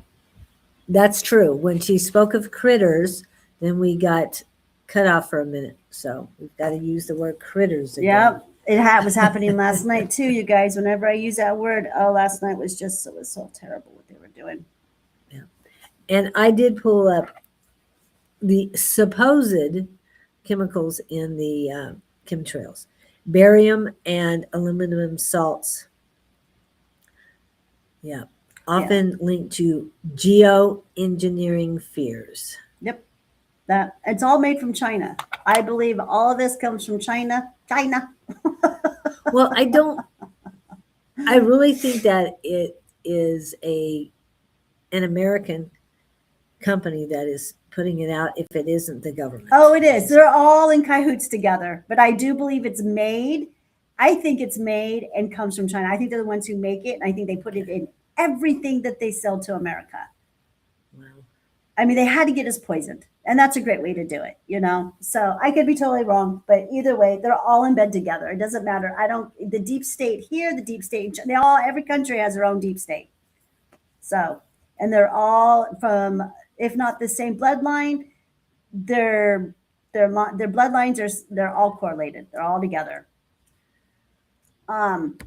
That's true. When she spoke of critters, then we got cut off for a minute. So we've got to use the word critters again. Yep. It was happening last night too, you guys. Whenever I use that word, last night was so terrible what they were doing. Yeah. And I did pull up the supposed chemicals in the chemtrails: barium and aluminum salts. Yeah. Often linked to geoengineering fears. Yep. That it's all made from China. I believe all of this comes from China. Well, I really think that it is an American company that is putting it out, if it isn't the government. Oh, it is. They're all in cahoots together. But I do believe it's made. I think it's made and comes from China. I think they're the ones who make it. And I think they put it in everything that they sell to America. Wow. I mean, they had to get us poisoned. And that's a great way to do it, So I could be totally wrong. But either way, they're all in bed together. It doesn't matter. The deep state here, the deep state, every country has their own deep state. So, and they're all from, if not the same bloodline, their bloodlines they're all correlated. They're all together. And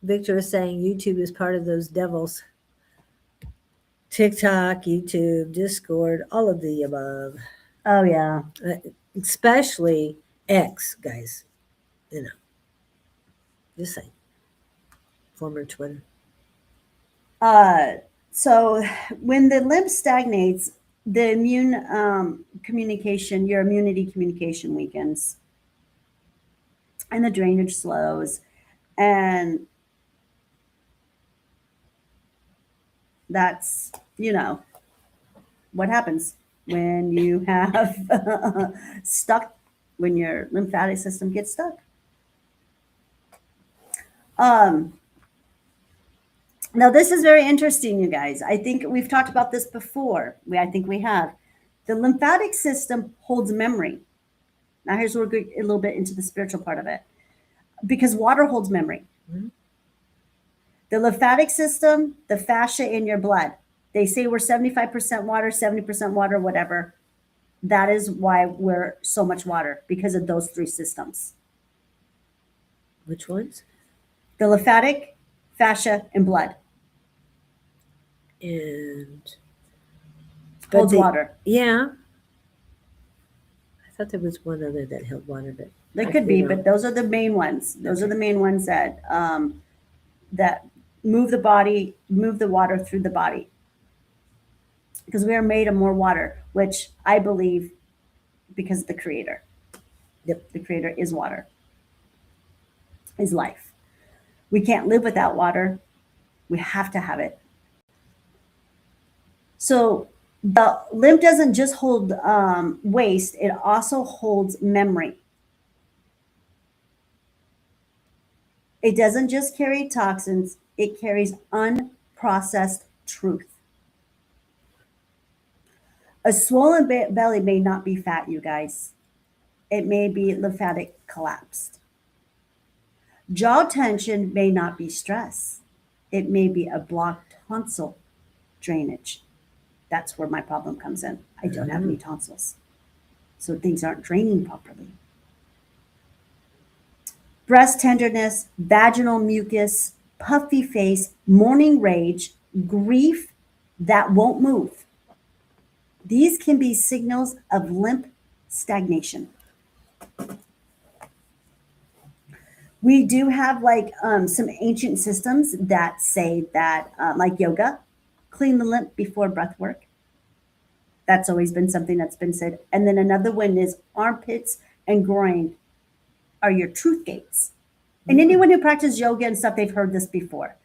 Victor is saying YouTube is part of those devils. TikTok, YouTube, Discord, all of the above. Oh yeah. Especially X, guys. Just saying. Former Twitter. So when the lymph stagnates, the immune communication, your immunity communication weakens, and the drainage slows, and that's what happens when you have when your lymphatic system gets stuck. Now this is very interesting, you guys. I think we've talked about this before. I think we have. The lymphatic system holds memory. Now here's where we're going a little bit into the spiritual part of it, because water holds memory. Mm-hmm. The lymphatic system, the fascia in your blood. They say we're 75% water, 70% water, whatever. That is why we're so much water, because of those three systems. Which ones? The lymphatic, fascia, and blood. And holds water. Yeah. I thought there was one other that held water, but there could be, but those are the main ones. Those are the main ones that that move the water through the body. Because we are made of more water, which I believe because of the Creator. Yep. The Creator is water, is life. We can't live without water. We have to have it. So the lymph doesn't just hold waste, it also holds memory. It doesn't just carry toxins, it carries unprocessed truth. A swollen belly may not be fat, you guys. It may be lymphatic collapsed. Jaw tension may not be stress. It may be a blocked tonsil drainage. That's where my problem comes in. I don't have any tonsils. So things aren't draining properly. Breast tenderness, vaginal mucus, puffy face, morning rage, grief that won't move. These can be signals of lymph stagnation. We do have some ancient systems that say that, like yoga, clean the lymph before breath work. That's always been something that's been said. And then another one is armpits and groin are your truth gates. And anyone who practices yoga and stuff, they've heard this before.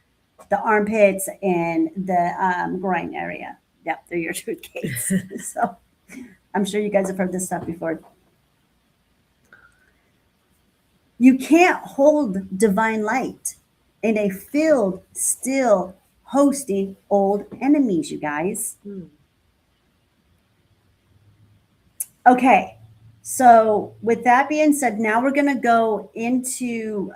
The armpits and the groin area. Yep, they're your truth gates. So I'm sure you guys have heard this stuff before. You can't hold divine light in a field still hosting old enemies, you guys. Okay, So with that being said, now we're going to go into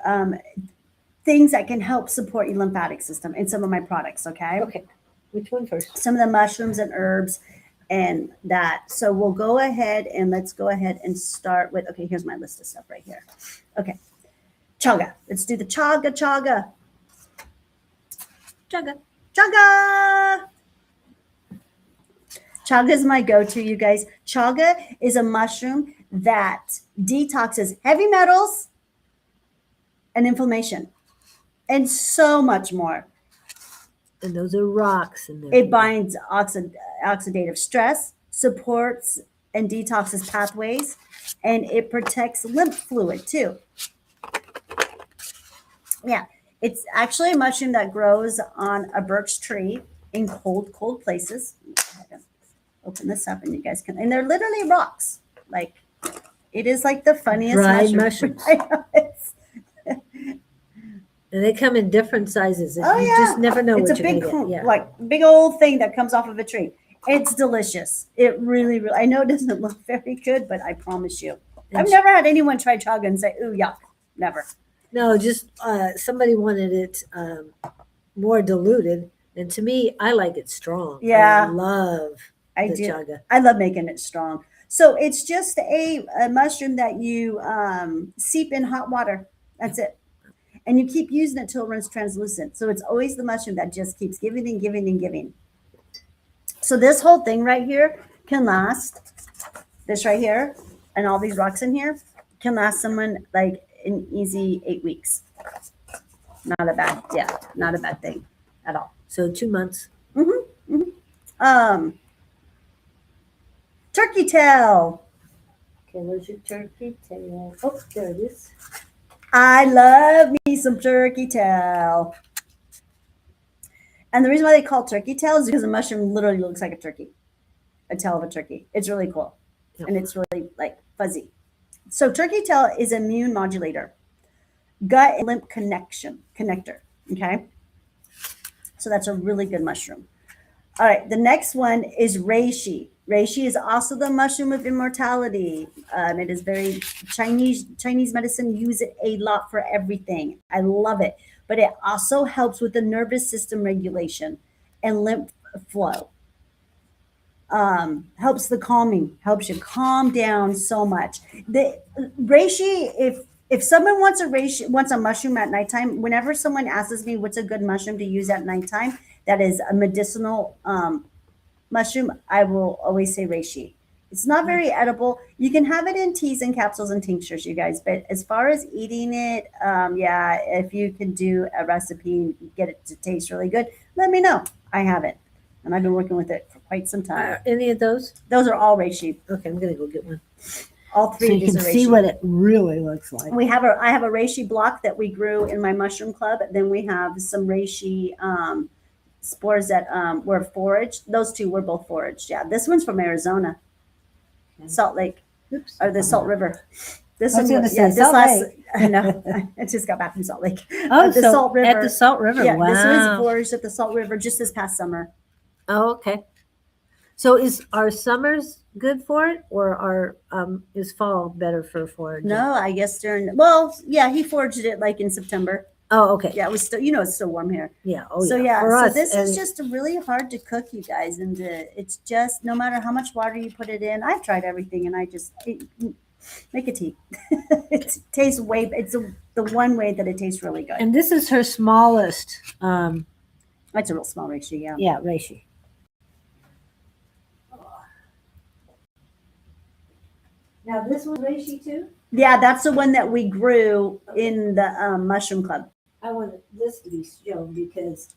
things that can help support your lymphatic system in some of my products. Okay. Okay. Which one first? Some of the mushrooms and herbs and that. So we'll go ahead and let's go ahead and start with, okay, here's my list of stuff right here. Okay. Chaga. Let's do the chaga. Chaga. Chaga. Chaga is my go-to, you guys. Chaga is a mushroom that detoxes heavy metals and inflammation and so much more. And those are rocks in there. It binds oxidative stress, supports and detoxes pathways, and it protects lymph fluid too. Yeah, it's actually a mushroom that grows on a birch tree in cold places. Open this up and you guys can, and they're literally rocks. Like, it is like the funniest dried mushroom. mushrooms. And they come in different sizes. Oh, You yeah. just never know It's what a you're big, going to get. Yeah. like big old thing that comes off of a tree. It's delicious. It really, I know it doesn't look very good, but I promise you. And I've never had anyone try chaga and say, ooh, yuck. Never. No, just somebody wanted it more diluted. And to me, I like it strong. Yeah. I love I the do. chaga. I love making it strong. So it's just a mushroom that you seep in hot water. That's it. And you keep using it till it runs translucent. So it's always the mushroom that just keeps giving and giving and giving. So this whole thing right here can last, this right here and all these rocks in here can last someone like an easy 8 weeks. Not a bad thing at all. So 2 months. Turkey tail. Okay, where's your turkey tail? Oh, there it is. I love me some turkey tail. And the reason why they call it turkey tail is because the mushroom literally looks like a turkey, a tail of a turkey. It's really cool. Yep. And it's really like fuzzy. So turkey tail is immune modulator, gut and lymph connector. Okay. So that's a really good mushroom. All right. The next one is reishi. Reishi is also the mushroom of immortality. It is very Chinese medicine use it a lot for everything. I love it. But it also helps with the nervous system regulation and lymph flow. Helps the calming, helps you calm down so much. The reishi, if someone wants a mushroom at nighttime, whenever someone asks me what's a good mushroom to use at nighttime, that is a medicinal mushroom, I will always say reishi. It's not very edible. You can have it in teas and capsules and tinctures, you guys. But as far as eating it, yeah, if you can do a recipe and get it to taste really good, let me know. I have it. And I've been working with it for quite some time. Any of those? Those are all reishi. Okay, I'm going to go get one. All three So of you these can are reishi. see what it really looks like. I have a reishi block that we grew in my mushroom club. Then we have some reishi spores that were foraged. Those two were both foraged. Yeah, this one's from Arizona, Salt Lake, Oops. or the Salt River. This I was one, gonna say Salt Lake. I know. I just got back from Salt Lake. Oh, the so Salt River. at the Salt River. Yeah, Wow. this was foraged at the Salt River just this past summer. Oh, okay. So are summers good for it, or is fall better for foraging? No, I guess he foraged it like in September. Oh, okay. Yeah, it was still, it's still warm here. Yeah. Oh, So yeah. For so us, this is and- just really hard to cook, you guys, and it's just no matter how much water you put it in. I've tried everything, and make a tea. It tastes it's the one way that it tastes really good. And this is her smallest. That's a real small ratio, yeah. Yeah, reishi. Now this one reishi too. Yeah, that's the one that we grew in the mushroom club. I want this to be shown because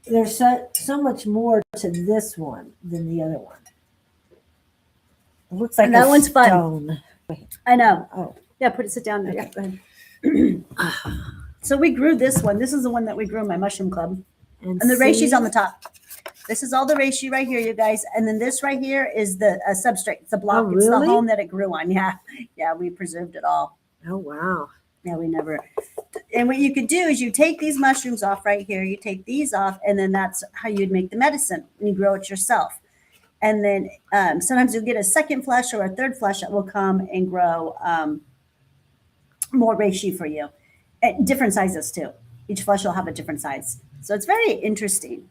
there's so much more to this one than the other one. It looks like And that one's fun. stone. I know. Oh, Yeah, sit down there. Yeah, go ahead. So we grew this one. This is the one that we grew in my mushroom club. And the reishi's on the top. This is all the reishi right here, you guys. And then this right here is the substrate. It's a block. Oh, It's the really? home that it grew on. Yeah. Yeah, we preserved it all. Oh, wow. Yeah, we never. And what you could do is you take these mushrooms off right here. You take these off, and then that's how you'd make the medicine. And you grow it yourself. And then sometimes you'll get a second flush or a third flush that will come and grow more reishi for you at different sizes too. Each flush will have a different size. So it's very interesting.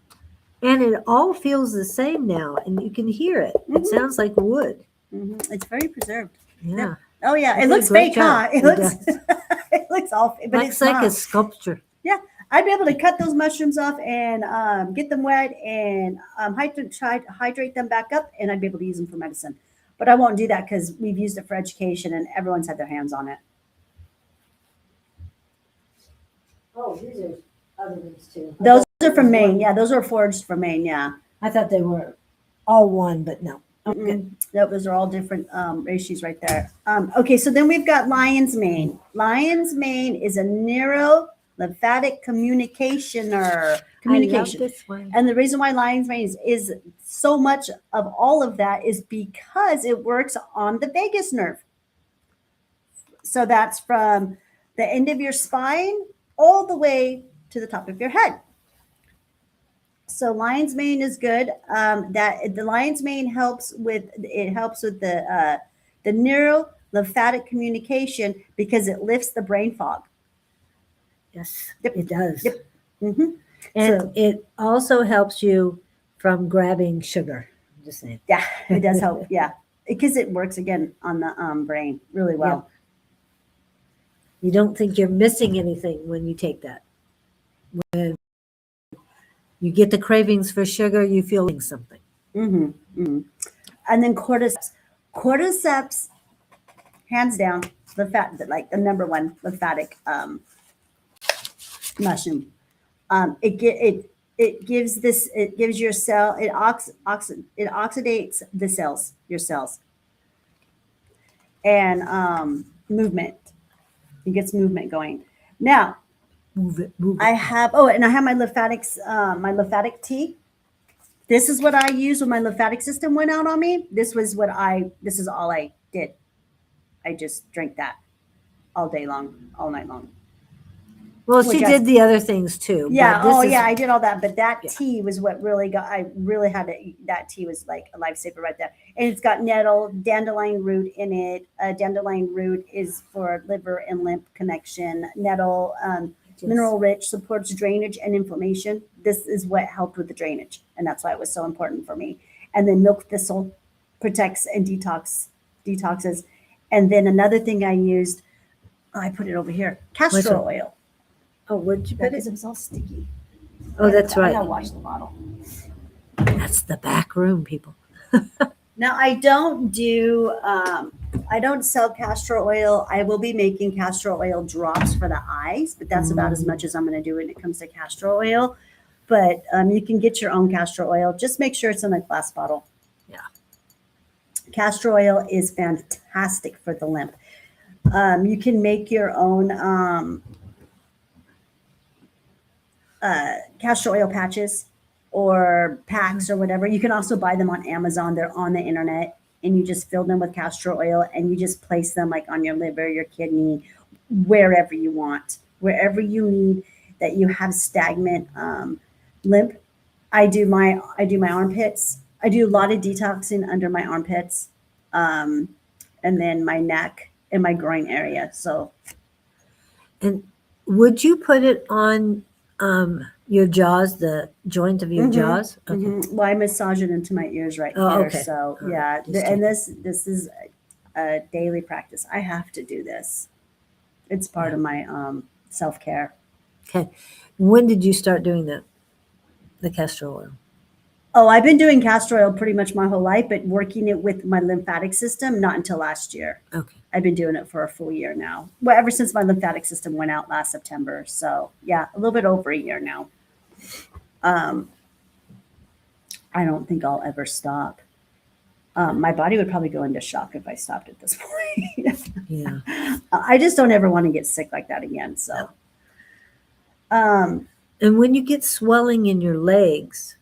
And it all feels the same now, and you can hear it. It sounds like wood. It's very preserved. Yeah. Oh yeah, You it did a looks great fake, job. huh? It It looks does. it looks all, but Looks it's like not. a sculpture. Yeah, I'd be able to cut those mushrooms off and get them wet and hydrate them back up, and I'd be able to use them for medicine. But I won't do that because we've used it for education, and everyone's had their hands on it. Oh, these are other ones too. Those are from Maine. Yeah, those are foraged from Maine. Yeah. I thought they were all one, but no. Nope, those are all different ratios right there. Okay, so then we've got lion's mane. Lion's mane is a narrow lymphatic communication. I love this one. And the reason why lion's mane is so much of all of that is because it works on the vagus nerve. So that's from the end of your spine all the way to the top of your head. So lion's mane is good. That the lion's mane helps with the neural lymphatic communication because it lifts the brain fog. Yes, Yep. it does. Yep. Mm-hmm. And So- it also helps you from grabbing sugar. I'm just saying. Yeah, it does help. Yeah, because it works again on the brain really well. You don't think you're missing anything when you take that. When you get the cravings for sugar, you feel something. Mm-hmm. Mm-hmm. And then cordyceps. Cordyceps, hands down, like the number one lymphatic mushroom. It gives your cell, it oxidates the cells, your cells, and movement. It gets movement going. Now, Move it, move it. I have my lymphatic tea. This is what I used when my lymphatic system went out on me. This is all I did. I just drank that all day long, all night long. Well, which she I- did the other things too. Yeah. but this Oh, is- yeah. I did all that, but that Yeah. tea was what really got. I really had to eat. That tea was like a lifesaver right there. And it's got nettle, dandelion root in it. Dandelion root is for liver and lymph connection. Nettle, Yes. mineral rich, supports drainage and inflammation. This is what helped with the drainage, and that's why it was so important for me. And then milk thistle protects and detoxes. And then another thing I used, I put it over here, castor one? oil. Oh, where'd you put Because it? it was all sticky. Oh, that's I gotta right. wash the bottle. That's the back room, people. Now I don't sell castor oil. I will be making castor oil drops for the eyes, but that's about as much as I'm going to do when it comes to castor oil. But you can get your own castor oil. Just make sure it's in a glass bottle. Yeah. Castor oil is fantastic for the lymph. You can make your own castor oil patches or packs or whatever. You can also buy them on Amazon. They're on the internet, and you just fill them with castor oil and you just place them like on your liver, your kidney, wherever you want, wherever you need that you have stagnant lymph. I do my armpits. I do a lot of detoxing under my armpits, and then my neck and my groin area. So And would you put it on your jaws, the joint of your Mhm, jaws? Okay. Well, I massage it into my ears right Oh, here. okay. So All right. yeah, Just and this is a daily practice. I have to do this. It's part of my self-care. Okay. When did you start doing that? The castor oil. Oh, I've been doing castor oil pretty much my whole life, but working it with my lymphatic system, not until last year. Okay. I've been doing it for a full year now. Well, ever since my lymphatic system went out last September. So yeah, a little bit over a year now. I don't think I'll ever stop. My body would probably go into shock if I stopped at this point. Yeah. I just don't ever want to get sick like that again. So, And when you get swelling in your legs,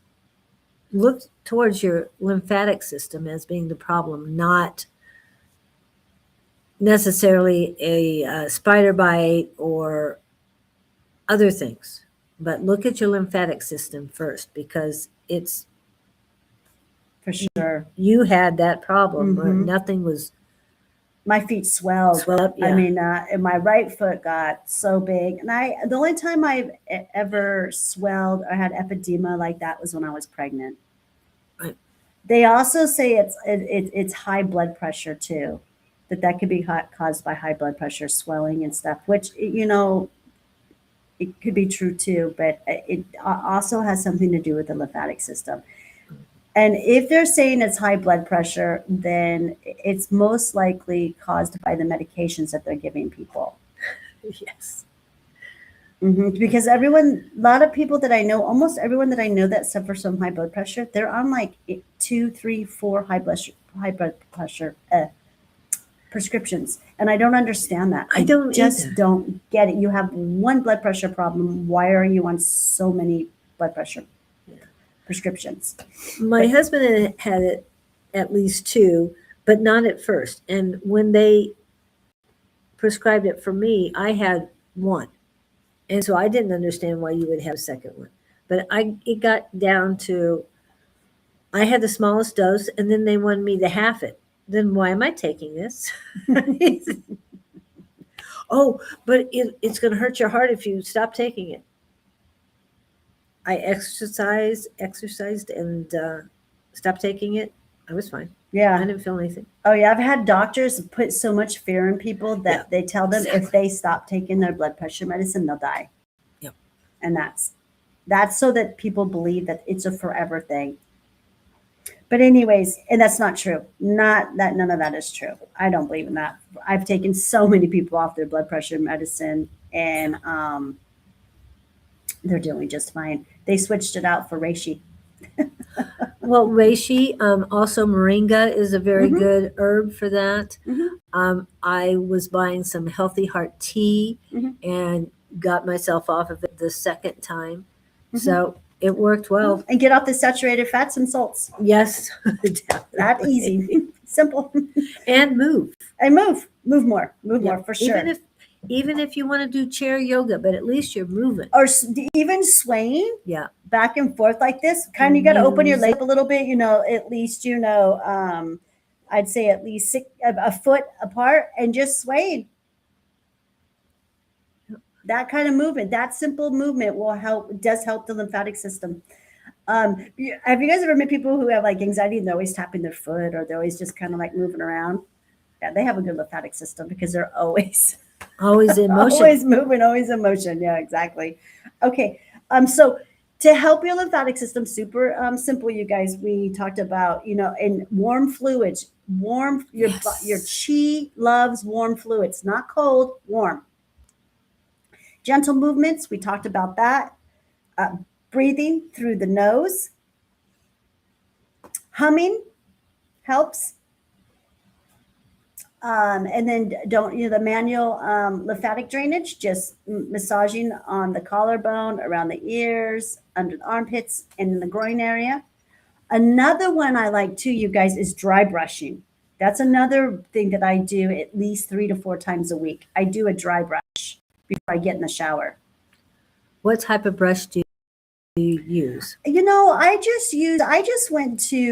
look towards your lymphatic system as being the problem, not necessarily a spider bite or other things. But look at your lymphatic system first because it's for sure. You had that problem. Mhm. Nothing was My feet swelled. up. Yeah. I mean, and my right foot got so big. And the only time I've ever swelled or had epedema like that was when I was pregnant. Right. They also say it's high blood pressure too, that could be caused by high blood pressure, swelling and stuff, which, it could be true too, but it also has something to do with the lymphatic system. And if they're saying it's high blood pressure, then it's most likely caused by the medications that they're giving people. Yes. Because a lot of people that I know, almost everyone that I know that suffers from high blood pressure, they're on like 2, 3, 4 high blood pressure prescriptions. And I don't understand that. I don't just either. don't get it. You have one blood pressure problem. Why are you on so many blood pressure prescriptions? My husband had it at least 2, but not at first. And when they prescribed it for me, I had 1. And so I didn't understand why you would have a second one. But it got down to, I had the smallest dose, and then they wanted me to half it. Then why am I taking this? Oh, but it's going to hurt your heart if you stop taking it. I exercised, and stopped taking it. I was fine. I Yeah. didn't feel anything. Oh, yeah. I've had doctors put so much fear in people that Yeah, they tell them exactly. if they stop taking their blood pressure medicine, they'll die. Yep. And that's so that people believe that it's a forever thing. But anyways, and that's not true. Not that none of that is true. I don't believe in that. I've taken so many people off their blood pressure medicine, and they're doing just fine. They switched it out for reishi. Well, reishi, also moringa is a very Mhm. good herb for that. Mhm. I was buying some healthy heart tea Mhm. and got myself off of it the second time. Mhm. So it worked well. And get off the saturated fats and salts. Yes. That definitely. easy. Simple. And move. And move more Yep. more for sure. Even if you want to do chair yoga, but at least you're moving. Or even swaying Yeah. back and forth like this. Kind of, you got to open your Music. leg up a little bit, at least, I'd say at least a foot apart, and just swaying. That kind of movement, that simple movement does help the lymphatic system. Have you guys ever met people who have like anxiety and they're always tapping their foot, or they're always just kind of like moving around? Yeah, they have a good lymphatic system because they're always in motion. always moving, always in motion. Yeah, exactly. Okay. So to help your lymphatic system, super simple, you guys, we talked about, in warm fluids, your chi loves warm fluids, not cold, warm. Gentle movements, we talked about that. Breathing through the nose. Humming helps. And then the manual lymphatic drainage, just massaging on the collarbone, around the ears, under the armpits, and in the groin area. Another one I like too, you guys, is dry brushing. That's another thing that I do at least 3 to 4 times a week. I do a dry brush before I get in the shower. What type of brush do you use? I just went to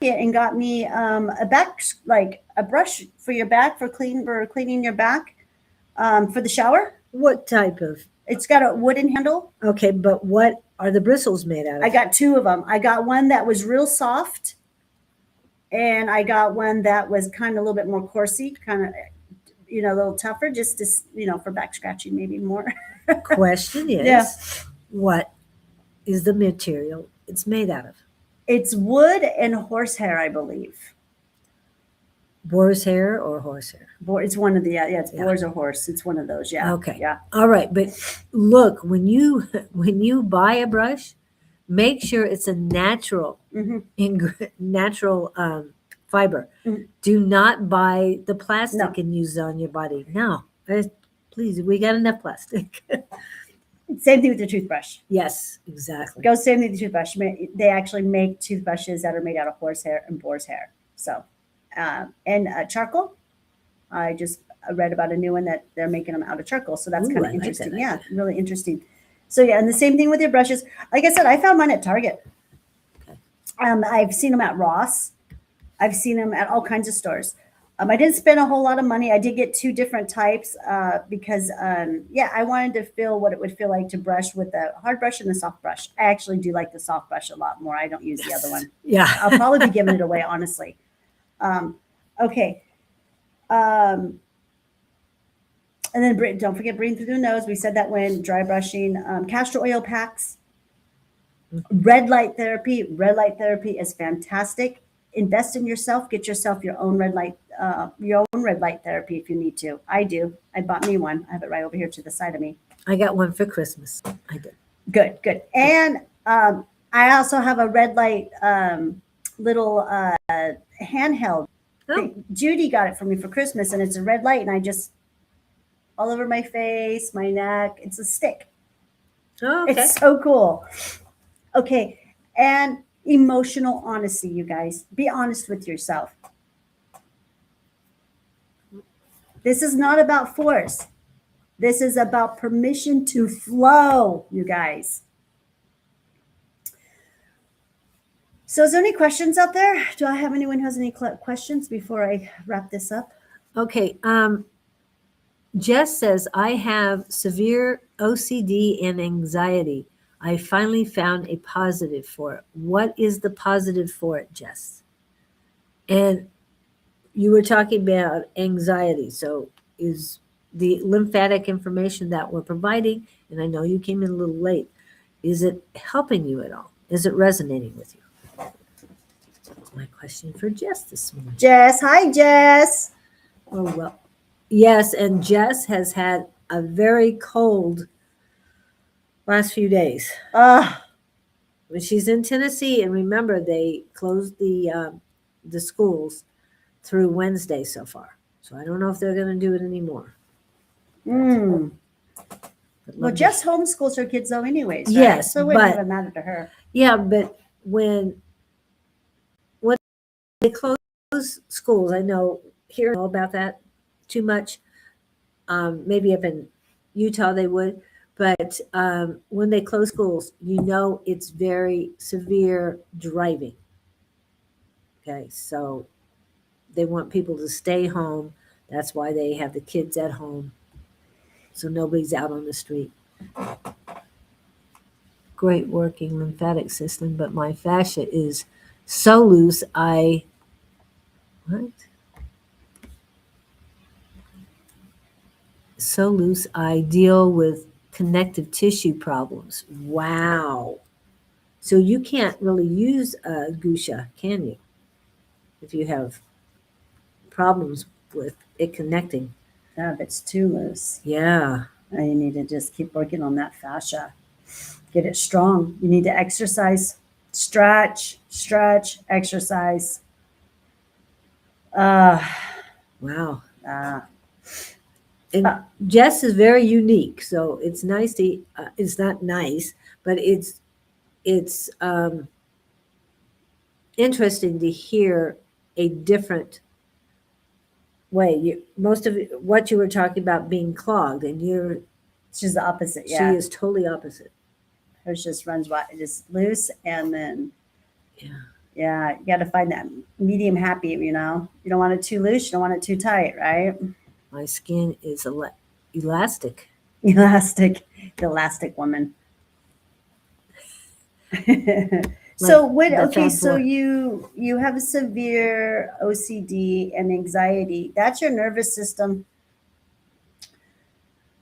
and got me a brush for your back, for cleaning your back, for the shower. What type of? It's got a wooden handle. Okay, but what are the bristles made out of? I got 2 of them. I got one that was real soft, and I got one that was kind of a little bit more coursey, kind of, a little tougher, just to, for back scratching maybe more. Question is, Yeah. What is the material it's made out of? It's wood and horsehair, I believe. Boar's hair or horsehair? It's one of the, it's boar's or horse. It's one of those, yeah. Okay. Yeah. All right, but look, when you buy a brush, make sure it's a natural, natural fiber. Mm-hmm. Do not buy the plastic No. and use it on your body. No, please, we got enough plastic. Same thing with the toothbrush. Yes, exactly. Same thing with the toothbrush. They actually make toothbrushes that are made out of horsehair and boar's hair. So, and charcoal. I just read about a new one that they're making them out of charcoal. So that's kind of interesting. Like yeah, really interesting. So yeah, and the same thing with your brushes. Like I said, I found mine at Target. Okay. I've seen them at Ross. I've seen them at all kinds of stores. I didn't spend a whole lot of money. I did get 2 different types because, yeah, I wanted to feel what it would feel like to brush with a hard brush and a soft brush. I actually do like the soft brush a lot more. I don't use the other one. Yeah. I'll probably be giving it away, honestly. Okay. And then don't forget breathing through the nose. We said that when dry brushing. Castor oil packs. Red light therapy. Red light therapy is fantastic. Invest in yourself. Get yourself your own red light therapy if you need to. I do. I bought me one. I have it right over here to the side of me. I got one for Christmas. I did. Good. And I also have a red light little handheld. Oh. Judy got it for me for Christmas, and it's a red light, and I just all over my face, my neck. It's a stick. Oh, okay. It's so cool. Okay, and emotional honesty, you guys. Be honest with yourself. This is not about force. This is about permission to flow, you guys. So is there any questions out there? Do I have anyone who has any questions before I wrap this up? Okay. Jess says, I have severe OCD and anxiety. I finally found a positive for it. What is the positive for it, Jess? And you were talking about anxiety. So is the lymphatic information that we're providing, and I know you came in a little late, is it helping you at all? Is it resonating with you? That's my question for Jess this morning. Jess, hi, Jess. Oh, well, yes, and Jess has had a very cold last few days. When she's in Tennessee, and remember, they closed the schools through Wednesday so far. So I don't know if they're going to do it anymore. Well, Jess homeschools her kids though anyways, right? Yes, so it wouldn't but even matter to her. Yeah, but when they close schools, I know here know about that too much. Maybe up in Utah they would, but when they close schools, you know it's very severe driving. Okay, so they want people to stay home. That's why they have the kids at home, so nobody's out on the street. Great working lymphatic system, but my fascia is so loose. So loose, I deal with connective tissue problems. Wow. So you can't really use a gusha, can you? If you have problems with it connecting. Yeah, if it's too loose. Yeah. You need to just keep working on that fascia. Get it strong. You need to exercise, stretch, exercise. Wow. And Jess is very unique, so it's nice to. It's not nice, but it's interesting to hear a different way. Most of what you were talking about being clogged, and she's the opposite. Yeah, she is totally opposite. Hers just runs wide, just loose, and then yeah, you got to find that medium happy. You know, you don't want it too loose, you don't want it too tight, right? My skin is elastic. The elastic woman. So what? Okay, so you have a severe OCD and anxiety. That's your nervous system.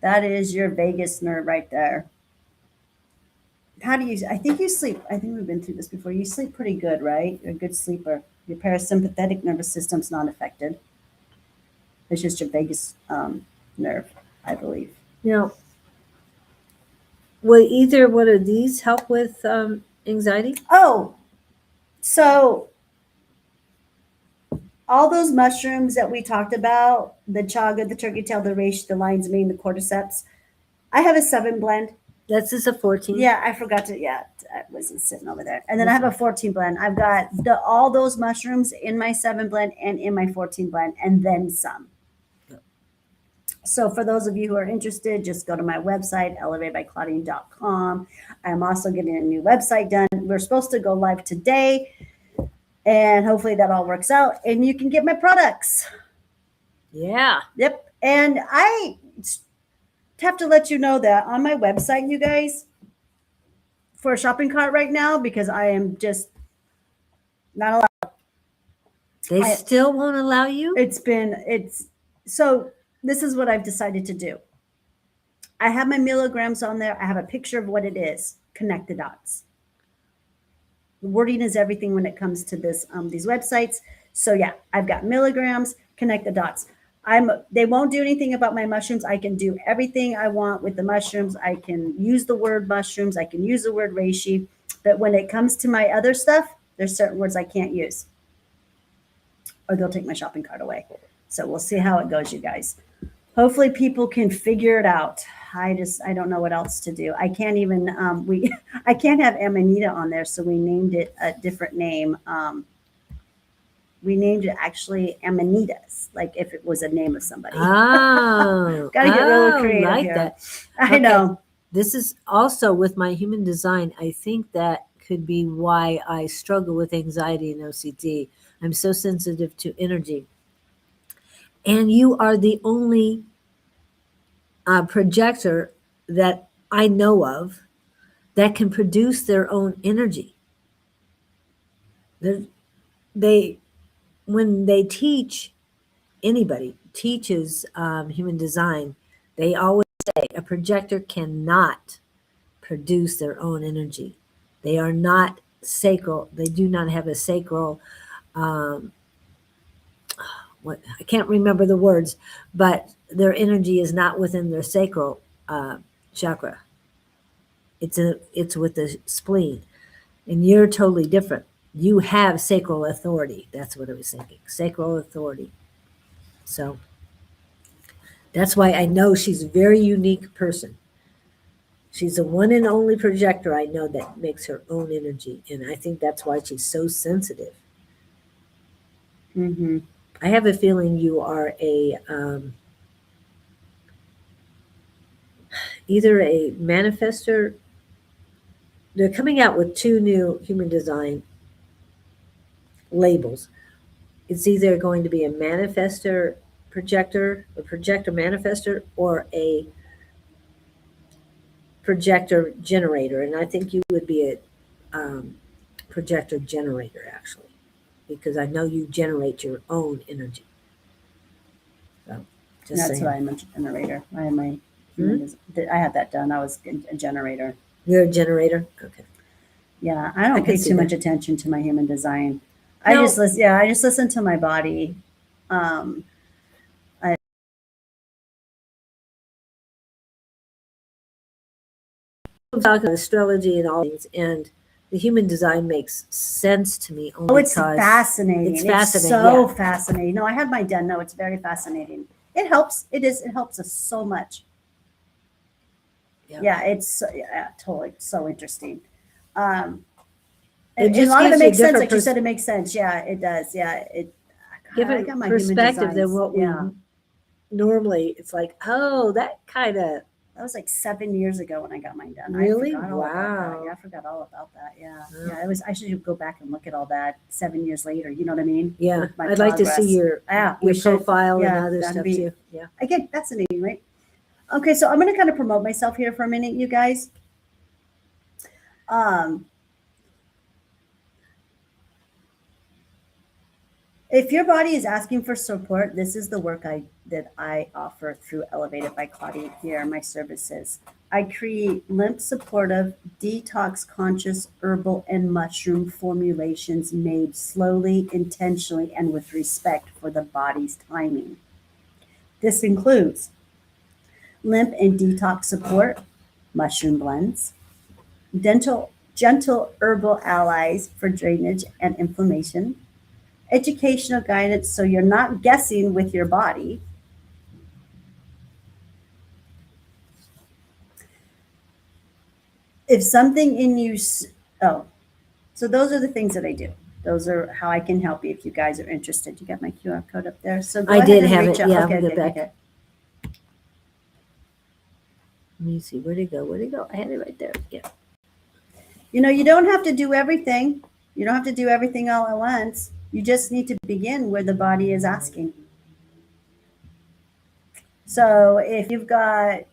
That is your vagus nerve right there. How do you? I think you sleep. I think we've been through this before. You sleep pretty good, right? You're a good sleeper. Your parasympathetic nervous system's not affected. It's just your vagus nerve, I believe. Now, will either one of these help with anxiety? Oh, so all those mushrooms that we talked about, the chaga, the turkey tail, the reishi, the lion's mane, the cordyceps, I have a 7 blend. That's just a 14. Yeah, I forgot to, I wasn't sitting over there. And then I have a 14 blend. I've got all those mushrooms in my 7 blend and in my 14 blend, and then some. So for those of you who are interested, just go to my website, elevatedbyclaudene.com. I'm also getting a new website done. We're supposed to go live today. And hopefully that all works out and you can get my products. Yeah. Yep. And I have to let you know that on my website, you guys, for a shopping cart right now, because I am just not allowed. They still won't allow you? So this is what I've decided to do. I have my milligrams on there. I have a picture of what it is. Connect the dots. The wording is everything when it comes to this these websites. So yeah, I've got milligrams. Connect the dots. They won't do anything about my mushrooms. I can do everything I want with the mushrooms. I can use the word mushrooms. I can use the word reishi. But when it comes to my other stuff, there's certain words I can't use, or they'll take my shopping cart away. So we'll see how it goes, you guys. Hopefully people can figure it out. I don't know what else to do. I can't even, I can't have Amanita on there. So we named it a different name. We named it actually Amanitas, like if it was a name of somebody. Oh, Got to get really creative like here. that. I know. This is also with my human design. I think that could be why I struggle with anxiety and OCD. I'm so sensitive to energy. And you are the only projector that I know of that can produce their own energy. When they teach, anybody teaches human design, they always say a projector cannot produce their own energy. They are not sacral. They do not have a sacral. I can't remember the words, but their energy is not within their sacral chakra. It's with the spleen, and you're totally different. You have sacral authority. That's what I was thinking. Sacral authority. So that's why I know she's a very unique person. She's the one and only projector I know that makes her own energy. And I think that's why she's so sensitive. Mm-hmm. I have a feeling you are either a manifester. They're coming out with 2 new human design labels. It's either going to be a manifester projector, a projector manifester, or a projector generator. And I think you would be a projector generator, actually, because I know you generate your own energy. So, That's saying. why I'm a generator. I am I had that done. I was a generator. You're a generator? Okay. Yeah, I don't pay too much attention to my human design. No. I just listen to my body. Talk about astrology and all things, and the human design makes sense to me only it's fascinating. It's fascinating. So fascinating. No, I had mine done. No, it's very fascinating. It helps. It helps us so much. Yeah, it's totally so interesting. And a lot of it makes sense. Like you said, it makes sense. Yeah, it does. Yeah, give it perspective than what we normally. It's like, oh, that was like 7 years ago when I got mine done. Really? Wow. Yeah, I forgot all about that. Yeah. Oh. Yeah, I should go back and look at all that 7 years later. You know what I mean? Yeah. I'd like to see your profile and other stuff too. Yeah. Again, fascinating, right? Okay, so I'm going to kind of promote myself here for a minute, you guys. If your body is asking for support, this is the work that I offer through Elevated by Claudene here, my services. I create lymph supportive, detox conscious, herbal, and mushroom formulations made slowly, intentionally, and with respect for the body's timing. This includes lymph and detox support, mushroom blends, gentle herbal allies for drainage and inflammation, educational guidance so you're not guessing with your body. If something in you, so those are the things that I do. Those are how I can help you if you guys are interested. You got my QR code up there. So I did have it. Yeah, okay, okay. Let me see. Where'd it go? I had it right there. Yeah. You don't have to do everything. You don't have to do everything all at once. You just need to begin where the body is asking. So if you've got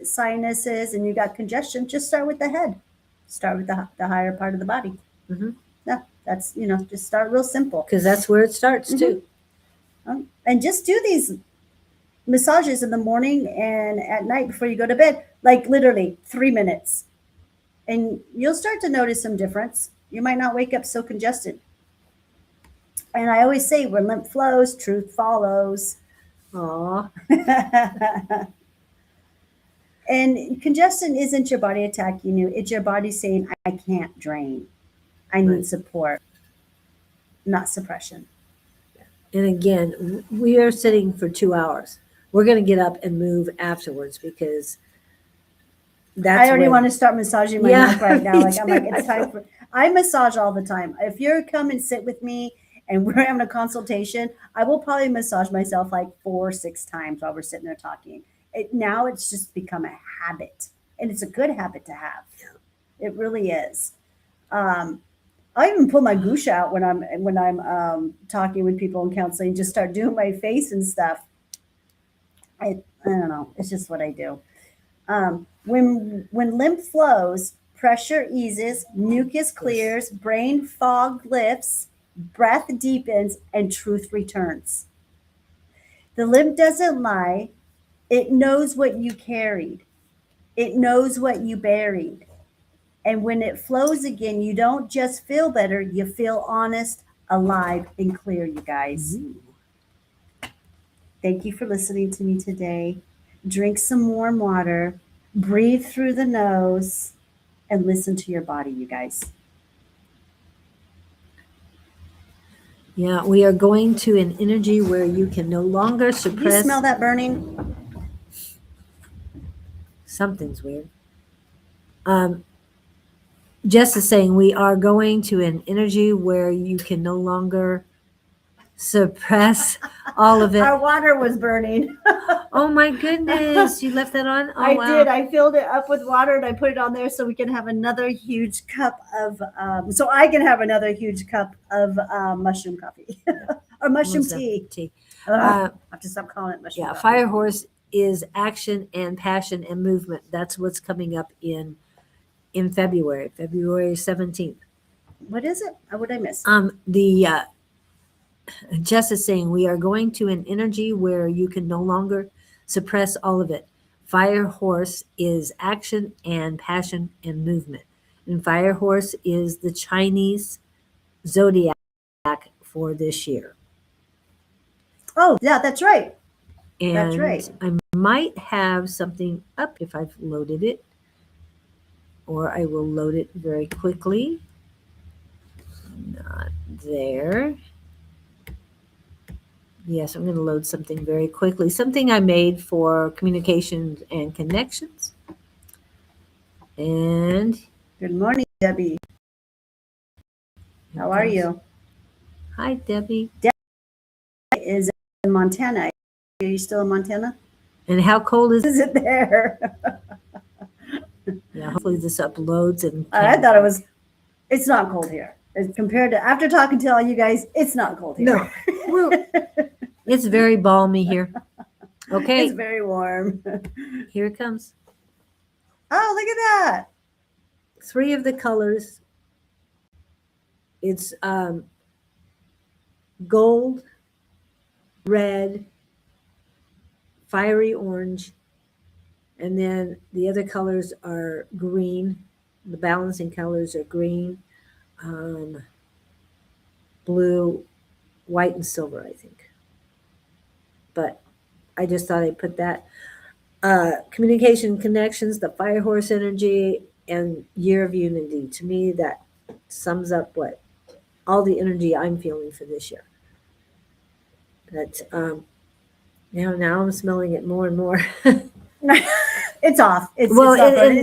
sinuses and you've got congestion, just start with the head. Start with the higher part of the body. Mm-hmm. Yeah, that's, just start real simple. Because that's where it starts too. And just do these massages in the morning and at night before you go to bed, like literally 3 minutes. And you'll start to notice some difference. You might not wake up so congested. And I always say, where lymph flows, truth follows. Aw. And congestion isn't your body attacking you. It's your body saying, I can't drain. I need support, not suppression. And again, we are sitting for 2 hours. We're going to get up and move afterwards because that's I already want to start massaging my neck right now. me I'm like, too. it's time for. I massage all the time. If you come and sit with me and we're having a consultation, I will probably massage myself like 4 or 6 times while we're sitting there talking. Now it's just become a habit, and it's a good habit to have. It really is. I even pull my goosh out when I'm talking with people and counseling. Just start doing my face and stuff. I don't know. It's just what I do. When lymph flows, pressure eases, mucus clears, brain fog lifts, breath deepens, and truth returns. The lymph doesn't lie. It knows what you carried. It knows what you buried. And when it flows again, you don't just feel better, you feel honest, alive, and clear, you guys. Thank you for listening to me today. Drink some warm water, breathe through the nose, and listen to your body, you guys. Yeah, we are going to an energy where you can no longer You suppress. smell that burning? Something's weird. Jess is saying we are going to an energy where you can no longer suppress all of it. Our water was burning. Oh my goodness, you left that on? Oh, I wow. did. I filled it up with water and I put it on there so we can have another huge cup of, so I can have another huge cup of mushroom coffee or mushroom tea. I have to stop calling it mushroom coffee. Fire horse is action and passion and movement. That's what's coming up in February 17th. What is it? What did I miss? Jess is saying we are going to an energy where you can no longer suppress all of it. Fire horse is action and passion and movement. And fire horse is the Chinese zodiac for this year. Oh, yeah, that's right. And that's right. I might have something up if I've loaded it, or I will load it very quickly. Not there. Yes, I'm going to load something very quickly. Something I made for communications and connections. And good morning, Debbie. How are you? Hi, Debbie. Debbie is in Montana. Are you still in Montana? And how cold is it there? Yeah, hopefully this uploads. And I thought it's not cold here. Compared to, after talking to all you guys, it's not cold here. No. It's very balmy here. Okay. It's very warm. Here it comes. Oh, look at that. 3 of the colors. It's gold, red, fiery orange, and then the other colors are green. The balancing colors are green, blue, white, and silver, I think. But I just thought I'd put that. Communication connections, the fire horse energy, and year of unity. To me, that sums up what all the energy I'm feeling for this year. But now I'm smelling it more and more. It's off. It's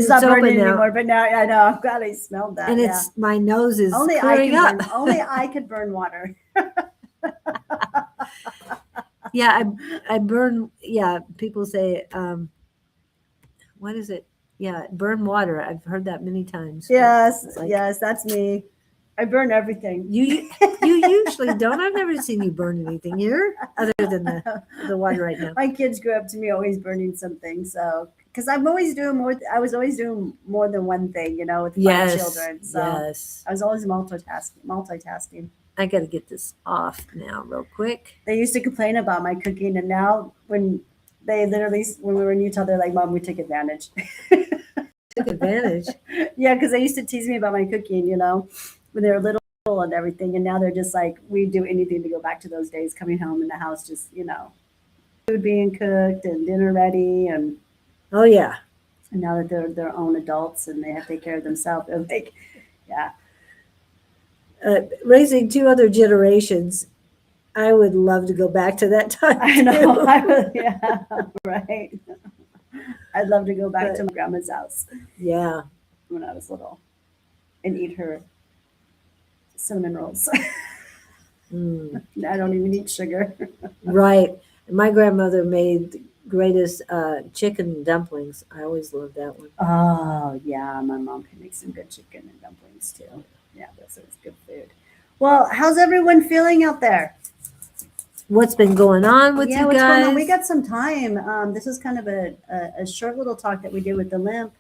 not burning anymore. But now I know. I'm glad I smelled that. And it's my nose is only clearing up. Only I could burn water. Yeah, I burn. Yeah, people say, what is it? Yeah, burn water. I've heard that many times. Yes, yes, that's me. I burn everything. You usually don't. I've never seen you burn anything here other than the one right now. My kids grew up to me always burning something. So, because I'm always doing more, I was always doing more than one thing, you know, with my children. So Yes. I was always multitasking. I got to get this off now real quick. They used to complain about my cooking. And now when they literally, when we were in Utah, they're like, Mom, we took advantage. Took advantage. Yeah. Because they used to tease me about my cooking, you know, when they were little and everything. And now they're just like, we do anything to go back to those days, coming home in the house, just, you know, food being cooked and dinner ready. And Oh yeah. now that they're their own adults and they have to take care of themselves, they're like, yeah. Raising two other generations, I would love to go back to that time. I know. too. I would, yeah, right. I'd love to go back to my grandma's house Yeah. when I was little and eat her cinnamon rolls. Mm, I don't even eat sugar. right. My grandmother made the greatest chicken dumplings. I always loved that one. Oh, yeah. My mom can make some good chicken and dumplings too. Yeah, that's good food. Well, how's everyone feeling out there? What's been going on with you What's guys? going on? We got some time. This is kind of a short little talk that we did with the lymph.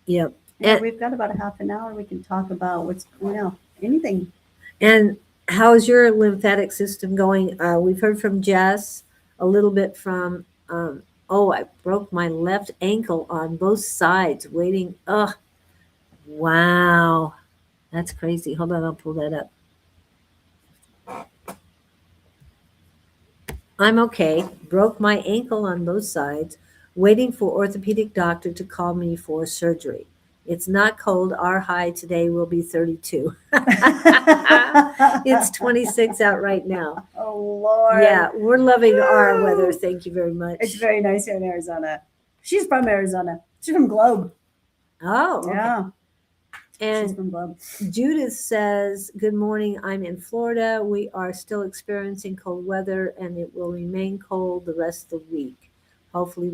Yep. Yeah, And- we've got about a half an hour. We can talk about what's, you know, anything. And how's your lymphatic system going? We've heard from Jess, a little bit from, I broke my left ankle on both sides waiting. Oh, wow. That's crazy. Hold on, I'll pull that up. I'm okay. Broke my ankle on both sides, waiting for orthopedic doctor to call me for surgery. It's not cold. Our high today will be 32. It's 26 out right now. Oh, Lord. Yeah, we're loving our weather. Thank you very much. It's very nice here in Arizona. She's from Arizona. She's from Globe. Oh, okay. Yeah. She's And from Globe. Judith says, good morning. I'm in Florida. We are still experiencing cold weather and it will remain cold the rest of the week. Hopefully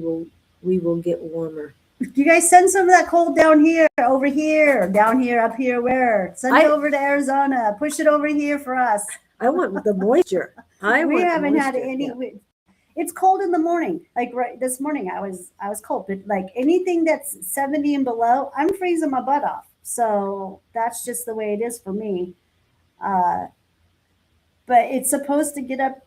we will get warmer. You guys send some of that cold down here, over here, down here, up here, where? Send it over to Arizona. Push it over here for us. I want the moisture. We haven't had moisture. any. Yeah. It's cold in the morning. Like right this morning, I was cold. But like anything that's 70 and below, I'm freezing my butt off. So that's just the way it is for me. But it's supposed to get up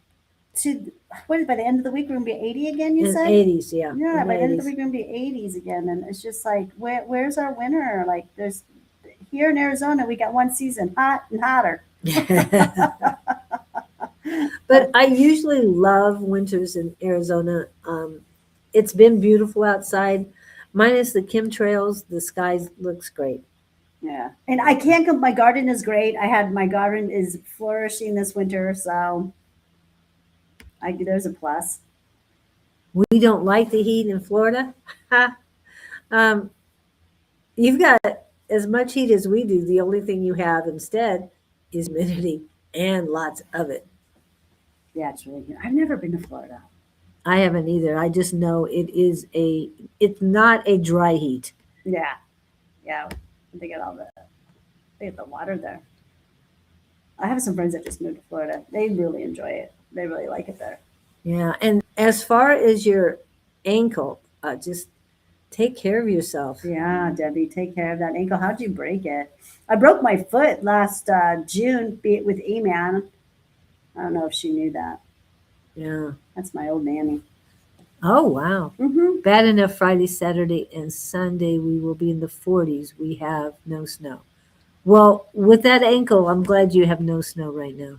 to what? By the end of the week, we're gonna be 80 again. You In said 80s, yeah. Yeah, in by the end of 80s. the week, we're gonna be 80s again, and it's just like, where's our winter? Like, there's here in Arizona, we got one season, hot and hotter. But I usually love winters in Arizona. It's been beautiful outside, minus the chemtrails. The sky looks great. Yeah, and I can't. My garden is great. My garden is flourishing this winter, so there's a plus. We don't like the heat in Florida. You've got as much heat as we do. The only thing you have instead is humidity and lots of it. Yeah, it's really good. I've never been to Florida. I haven't either. I just know it's not a dry heat. Yeah, they get the water there. I have some friends that just moved to Florida. They really enjoy it. They really like it there. Yeah, and as far as your ankle, just take care of yourself. Yeah, Debbie, take care of that ankle. How'd you break it? I broke my foot last June with E-Man. I don't know if she knew that. Yeah. That's my old nanny. Oh, wow. Mm-hmm. Bad enough Friday, Saturday, and Sunday we will be in the 40s. We have no snow. Well, with that ankle, I'm glad you have no snow right now.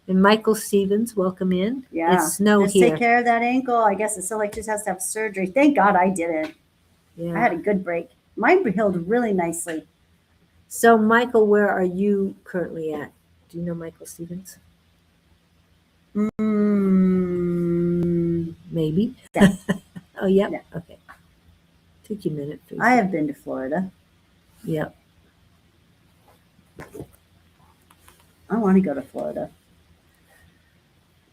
And Michael Stevens, welcome in. Yeah. It's snow just here. take care of that ankle. I guess it still like just has to have surgery. Thank God I didn't. Yeah. I had a good break. Mine healed really nicely. So, Michael, where are you currently at? Do you know Michael Stevens? Maybe. Yeah. Oh, yeah? Yeah. Okay. Took you a minute. I have been to Florida. Yep. I want to go to Florida.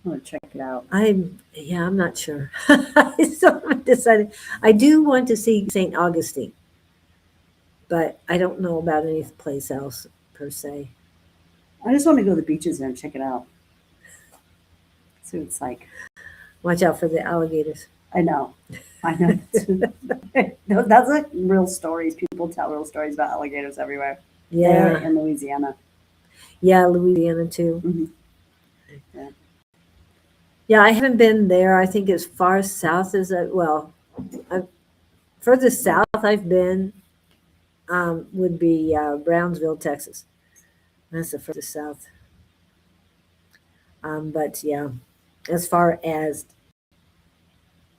I want to check it out. I'm not sure. I still haven't decided. I do want to see St. Augustine, but I don't know about any place else per se. I just want to go to the beaches there and check it out. See what it's like. Watch out for the alligators. I know. That's like real stories. People tell real stories about alligators everywhere. There Yeah. in Louisiana. Yeah, Louisiana too. Mhm. Yeah, I haven't been there. I think as far south as furthest south I've been would be Brownsville, Texas. That's the furthest south. But yeah, as far as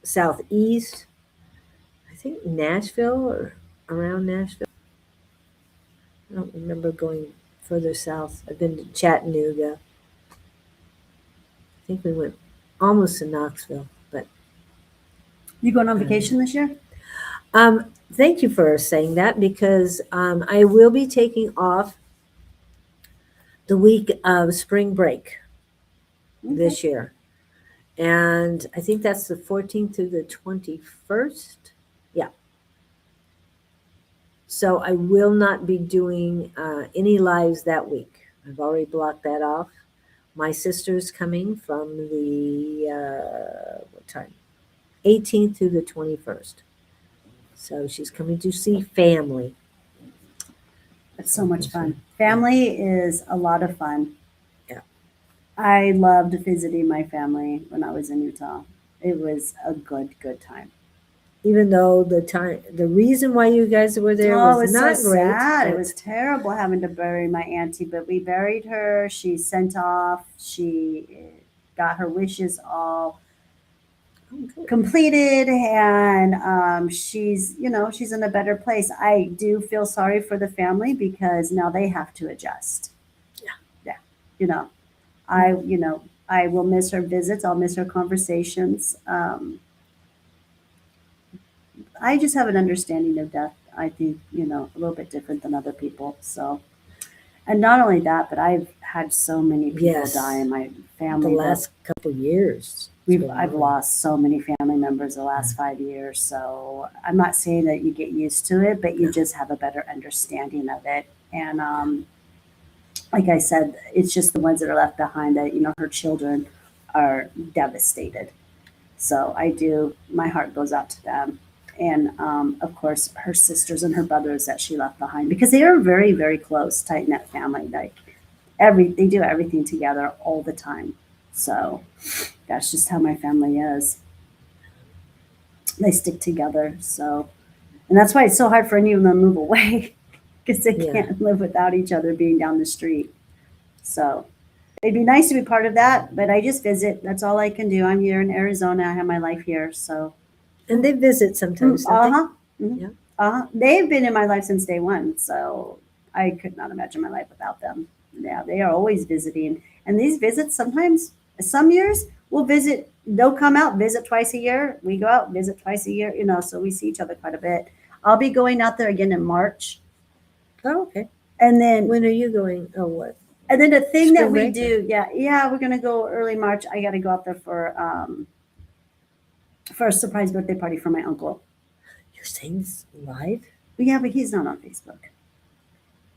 southeast, I think Nashville or around Nashville. I don't remember going further south. I've been to Chattanooga. I think we went almost to Knoxville, but You going on vacation this year? thank you for saying that because I will be taking off the week of spring break this year. And I think that's the 14th through the 21st. Yeah. So I will not be doing any lives that week. I've already blocked that off. My sister's coming from the, what time? 18th through the 21st. So she's coming to see family. It's so much fun. Family is a lot of fun. Yeah. I loved visiting my family when I was in Utah. It was a good time. Even though the reason why you guys were there Oh, it was was not so great. sad. It but- was terrible having to bury my auntie, but we buried her. She sent off. She got her wishes all Oh, good. completed, and she's she's in a better place. I do feel sorry for the family because now they have to adjust. Yeah. I will miss her visits. I'll miss her conversations. I just have an understanding of death. I think a little bit different than other people. So, and not only that, but I've had so many people Yes. die in my The family. last couple years. I've lost so many family members the last 5 years. So I'm not saying that you get used to it, but you just have a better understanding of it. And like I said, it's just the ones that are left behind that her children are devastated. So my heart goes out to them. And of course, her sisters and her brothers that she left behind because they are very, very close, tight knit family. Like they do everything together all the time. So that's just how my family is. They stick together. So, and that's why it's so hard for any of them to move away because they Yeah. can't live without each other being down the street. So it'd be nice to be part of that, but I just visit. That's all I can do. I'm here in Arizona. I have my life here. So, And they visit sometimes, don't uh-huh. Yeah. They've been in my life since day one. So I could not imagine my life without them. Yeah, they are always visiting. And these visits sometimes, some years, we'll visit. They'll come out, visit twice a year. We go out, visit twice a year, so we see each other quite a bit. I'll be going out there again in March. they? Oh, okay. And then When are you going? Oh, what? And then the thing that Spring we break, do, yeah, we're gonna go early March. I got to go out there for a surprise birthday party for my uncle. You're saying this live? Yeah, but he's not on Facebook.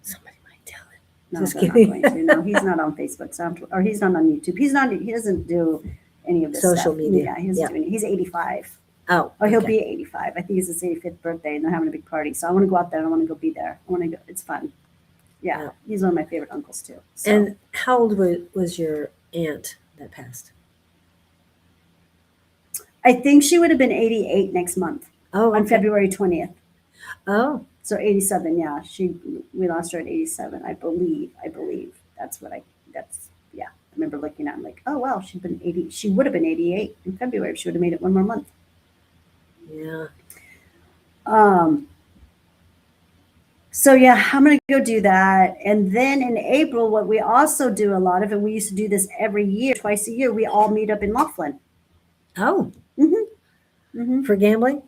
Somebody might tell it. No, Just they're kidding. not going to. No, he's not on Facebook. So or he's not on YouTube. He doesn't do any of this Social stuff. media. Yeah, he doesn't Yeah. do any. He's 85. Oh, Or he'll okay. be 85. I think it's his 85th birthday, and they're having a big party. So I want to go out there. And I want to go be there. I want to go. It's fun. Yeah, Yeah. he's one of my favorite uncles too. So. And how old was your aunt that passed? I think she would have been 88 next month Oh, on okay. February 20th. Oh, So 87, yeah. We lost her at 87, I believe. That's yeah. I remember looking at it like, oh wow, she would have been 88 in February if she would have made it one more month. yeah. So yeah, I'm gonna go do that. And then in April, what we also do a lot of, and we used to do this every year, twice a year, we all meet up in Laughlin. Oh, Hmm. for gambling?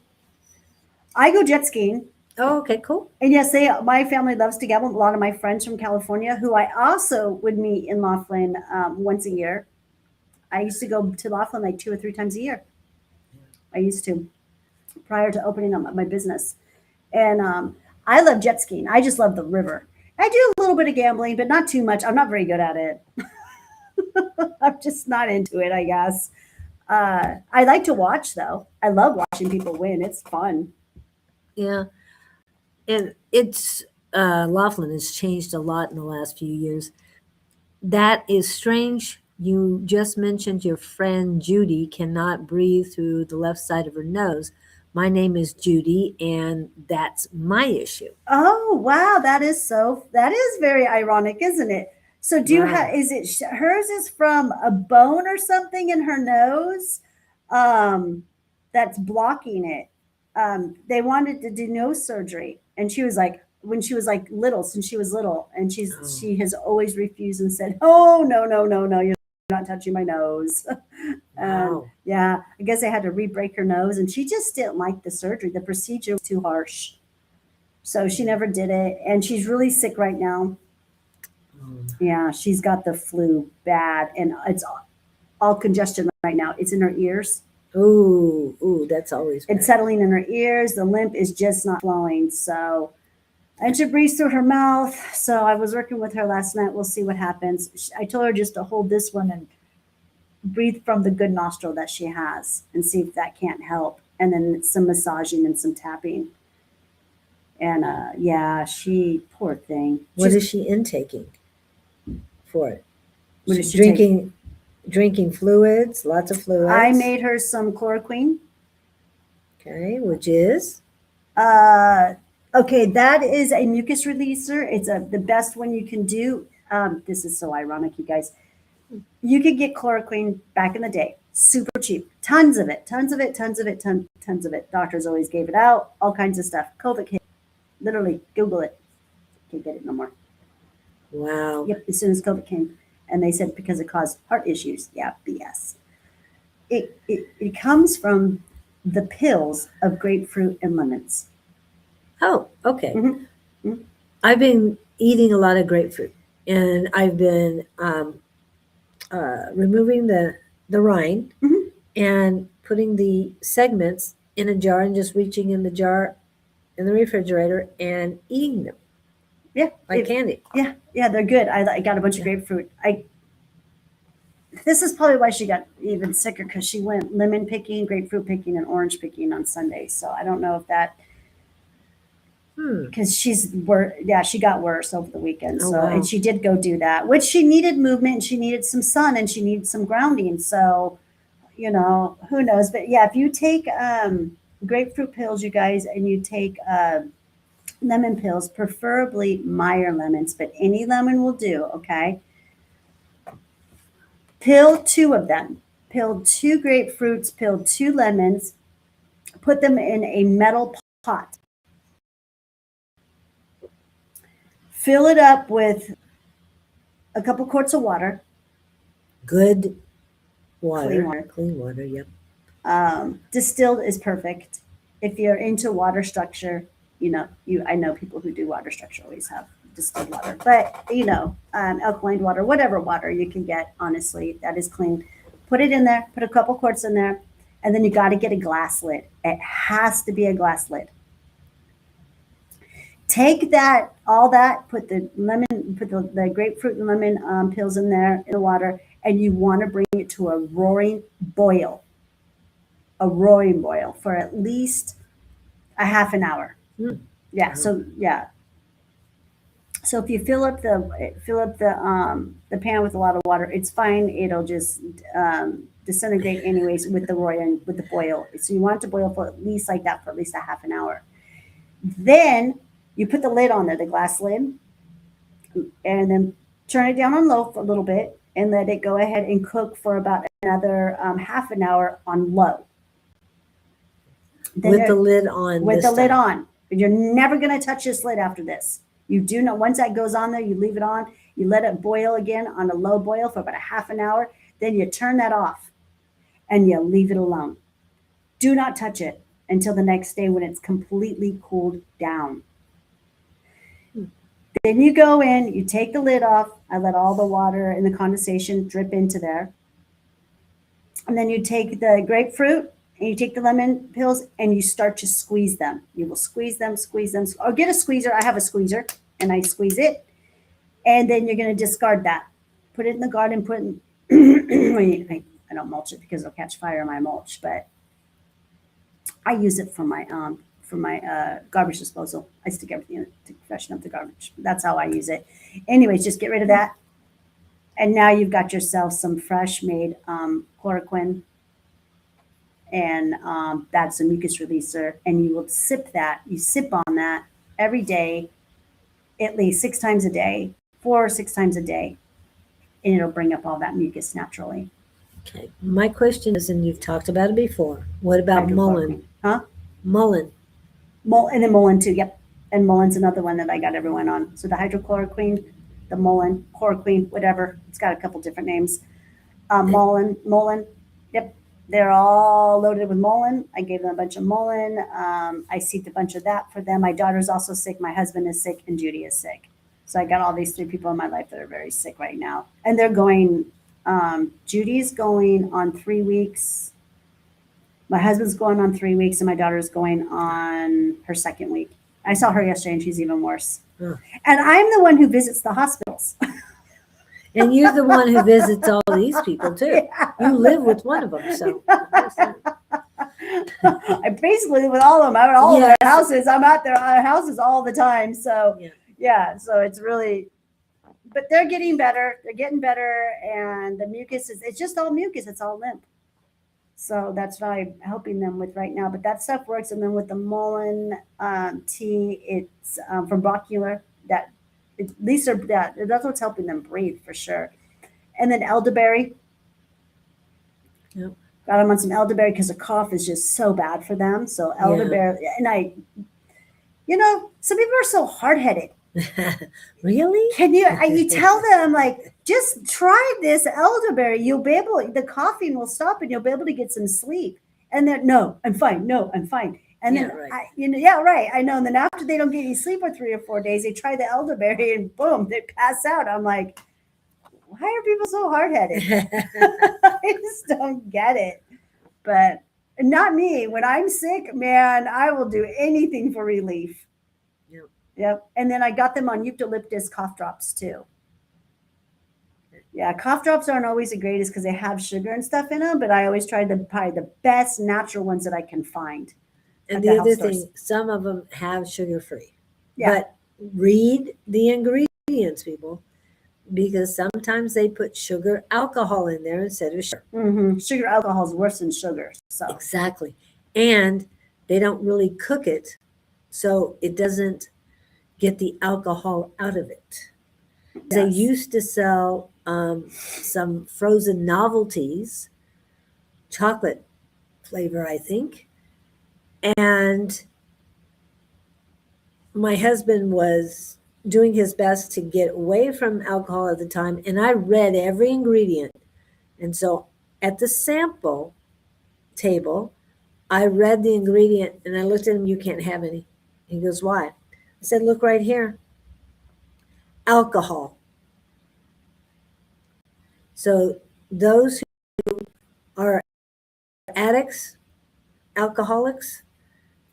I go jet skiing. Oh, okay, cool. And yes, my family loves to gamble. A lot of my friends from California, who I also would meet in Laughlin once a year. I used to go to Laughlin like 2 or 3 times a year. I used to, prior to opening up my business. And I love jet skiing. I just love the river. I do a little bit of gambling, but not too much. I'm not very good at it. I'm just not into it, I guess. I like to watch though. I love watching people win. It's fun. Yeah. And it's Laughlin has changed a lot in the last few years. That is strange. You just mentioned your friend Judy cannot breathe through the left side of her nose. My name is Judy, and that's my issue. Oh, wow. That is very ironic, isn't it? So do you have, is it, hers is from a bone or something in her nose that's blocking it. They wanted to do nose surgery. And she was like, when she was like little, since she was little, and she has always refused and said, oh, no, you're not touching my nose. Wow. Yeah, I guess they had to re-break her nose, and she just didn't like the surgery. The procedure was too harsh. So she never did it, and she's really sick right now. Yeah, she's got the flu bad, and it's all congestion right now. It's in her ears. Ooh, that's always bad. It's settling in her ears. The lymph is just not flowing. So, and she breathes through her mouth. So I was working with her last night. We'll see what happens. I told her just to hold this one and breathe from the good nostril that she has and see if that can't help. And then some massaging and some tapping. And yeah, poor thing. What is she intaking for it? What She's is she drinking fluids, lots of fluids. I made her some chloroquine. Okay, which is? Okay, that is a mucus releaser. It's the best one you can do. This is so ironic, you guys. You could get chloroquine back in the day, super cheap, tons of it. Doctors always gave it out, all kinds of stuff. COVID came, literally, Google it. Can't get it no more. Wow. Yep, as soon as COVID came, and they said because it caused heart issues. Yeah, BS. It comes from the pills of grapefruit and lemons. Oh, okay. Mm-hmm. I've been eating a lot of grapefruit, and I've been removing the rind and putting the segments in a jar and just reaching in the jar in the refrigerator and eating them. Yeah, like candy. Yeah, they're good. I got a bunch of grapefruit. This is probably why she got even sicker, because she went lemon picking, grapefruit picking, and orange picking on Sunday. So I don't know if that, because she got worse over the weekend. Oh, so wow. And she did go do that, which she needed movement, and she needed some sun, and she needed some grounding. So, who knows? But yeah, if you take grapefruit pills, you guys, and you take lemon pills, preferably Meyer lemons, but any lemon will do. Okay. Peel 2 of them. Peel 2 grapefruits, peel 2 lemons, put them in a metal pot. Fill it up with a couple quarts of water. Good water. Clean water, yep. Distilled is perfect. If you're into water structure, I know people who do water structure always have distilled water, but alkaline water, whatever water you can get, honestly, that is clean. Put it in there, put a couple quarts in there, and then you got to get a glass lid. It has to be a glass lid. Take all that, put the grapefruit and lemon pills in there in the water, and you want to bring it to a roaring boil for at least a half an hour. Yeah. So if you fill up the pan with a lot of water, it's fine. It'll just disintegrate anyways with the boil. So you want it to boil for at least like that for at least a half an hour. Then you put the lid on there, the glass lid, and then turn it down on low for a little bit and let it go ahead and cook for about another half an hour on low. Then with the lid on. With the lid on. You're never going to touch this lid after this. You do not. Once that goes on there, you leave it on. You let it boil again on a low boil for about a half an hour. Then you turn that off and you leave it alone. Do not touch it until the next day when it's completely cooled down. Then you go in, you take the lid off. I let all the water and the condensation drip into there. And then you take the grapefruit and you take the lemon pills and you start to squeeze them. You will squeeze them, or get a squeezer. I have a squeezer and I squeeze it. And then you're going to discard that. Put it in the garden, put it in, I don't mulch it because it'll catch fire in my mulch, but I use it for my garbage disposal. I stick everything in it to freshen up the garbage. That's how I use it. Anyways, just get rid of that. And now you've got yourself some fresh made chloroquine, and that's a mucus releaser. And you will sip that. You sip on that every day, at least 6 times a day, 4 or 6 times a day, and it'll bring up all that mucus naturally. Okay. My question is, and you've talked about it before, what about mullein? Huh? Mullein. And then mullein too. Yep. And mullein's another one that I got everyone on. So the hydrochloroquine, the mullein, chloroquine, whatever. It's got a couple different names. Mullein. Yep. They're all loaded with mullein. I gave them a bunch of mullein. I seeped a bunch of that for them. My daughter's also sick. My husband is sick, and Judy is sick. So I got all these 3 people in my life that are very sick right now. And they're going, Judy's going on 3 weeks. My husband's going on 3 weeks, and my daughter's going on her 2nd week. I saw her yesterday, and she's even worse. And I'm the one who visits the hospitals. And you're the one who visits all these people too. Yeah. You live with one of them, so. I basically live with all of them. I'm at all of their houses. I'm at their houses all the time. So so it's really, but they're getting better. They're getting better, and the mucus it's just all mucus. It's all lymph. So that's what I'm helping them with right now. But that stuff works. And then with the mullein tea, it's from bronchial. At least that's what's helping them breathe for sure. And then elderberry. Yep. Got them on some elderberry because the cough is just so bad for them. So elderberry, and some people are so hard-headed. Really? Can you tell them, like, just try this elderberry. You'll be able, the coughing will stop, and you'll be able to get some sleep. And then, no, I'm fine. No, I'm fine. And then, right. I know. And then after they don't get any sleep for 3 or 4 days, they try the elderberry, and boom, they pass out. I'm like, why are people so hard-headed? I just don't get it. But not me. When I'm sick, man, I will do anything for relief. Yep. And then I got them on eucalyptus cough drops too. Yeah, cough drops aren't always the greatest because they have sugar and stuff in them, but I always try to buy the best natural ones that I can find. And the other thing, some of them have sugar-free. Yeah. But read the ingredients, people, because sometimes they put sugar alcohol in there instead of sugar. Mm-hmm. Sugar alcohol is worse than sugar. So exactly. And they don't really cook it, so it doesn't get the alcohol out of it. Yes. They used to sell some frozen novelties, chocolate flavor, I think. And my husband was doing his best to get away from alcohol at the time. And I read every ingredient. And so at the sample table, I read the ingredient and I looked at him, you can't have any. He goes, why? I said, look right here. Alcohol. So those who are addicts, alcoholics,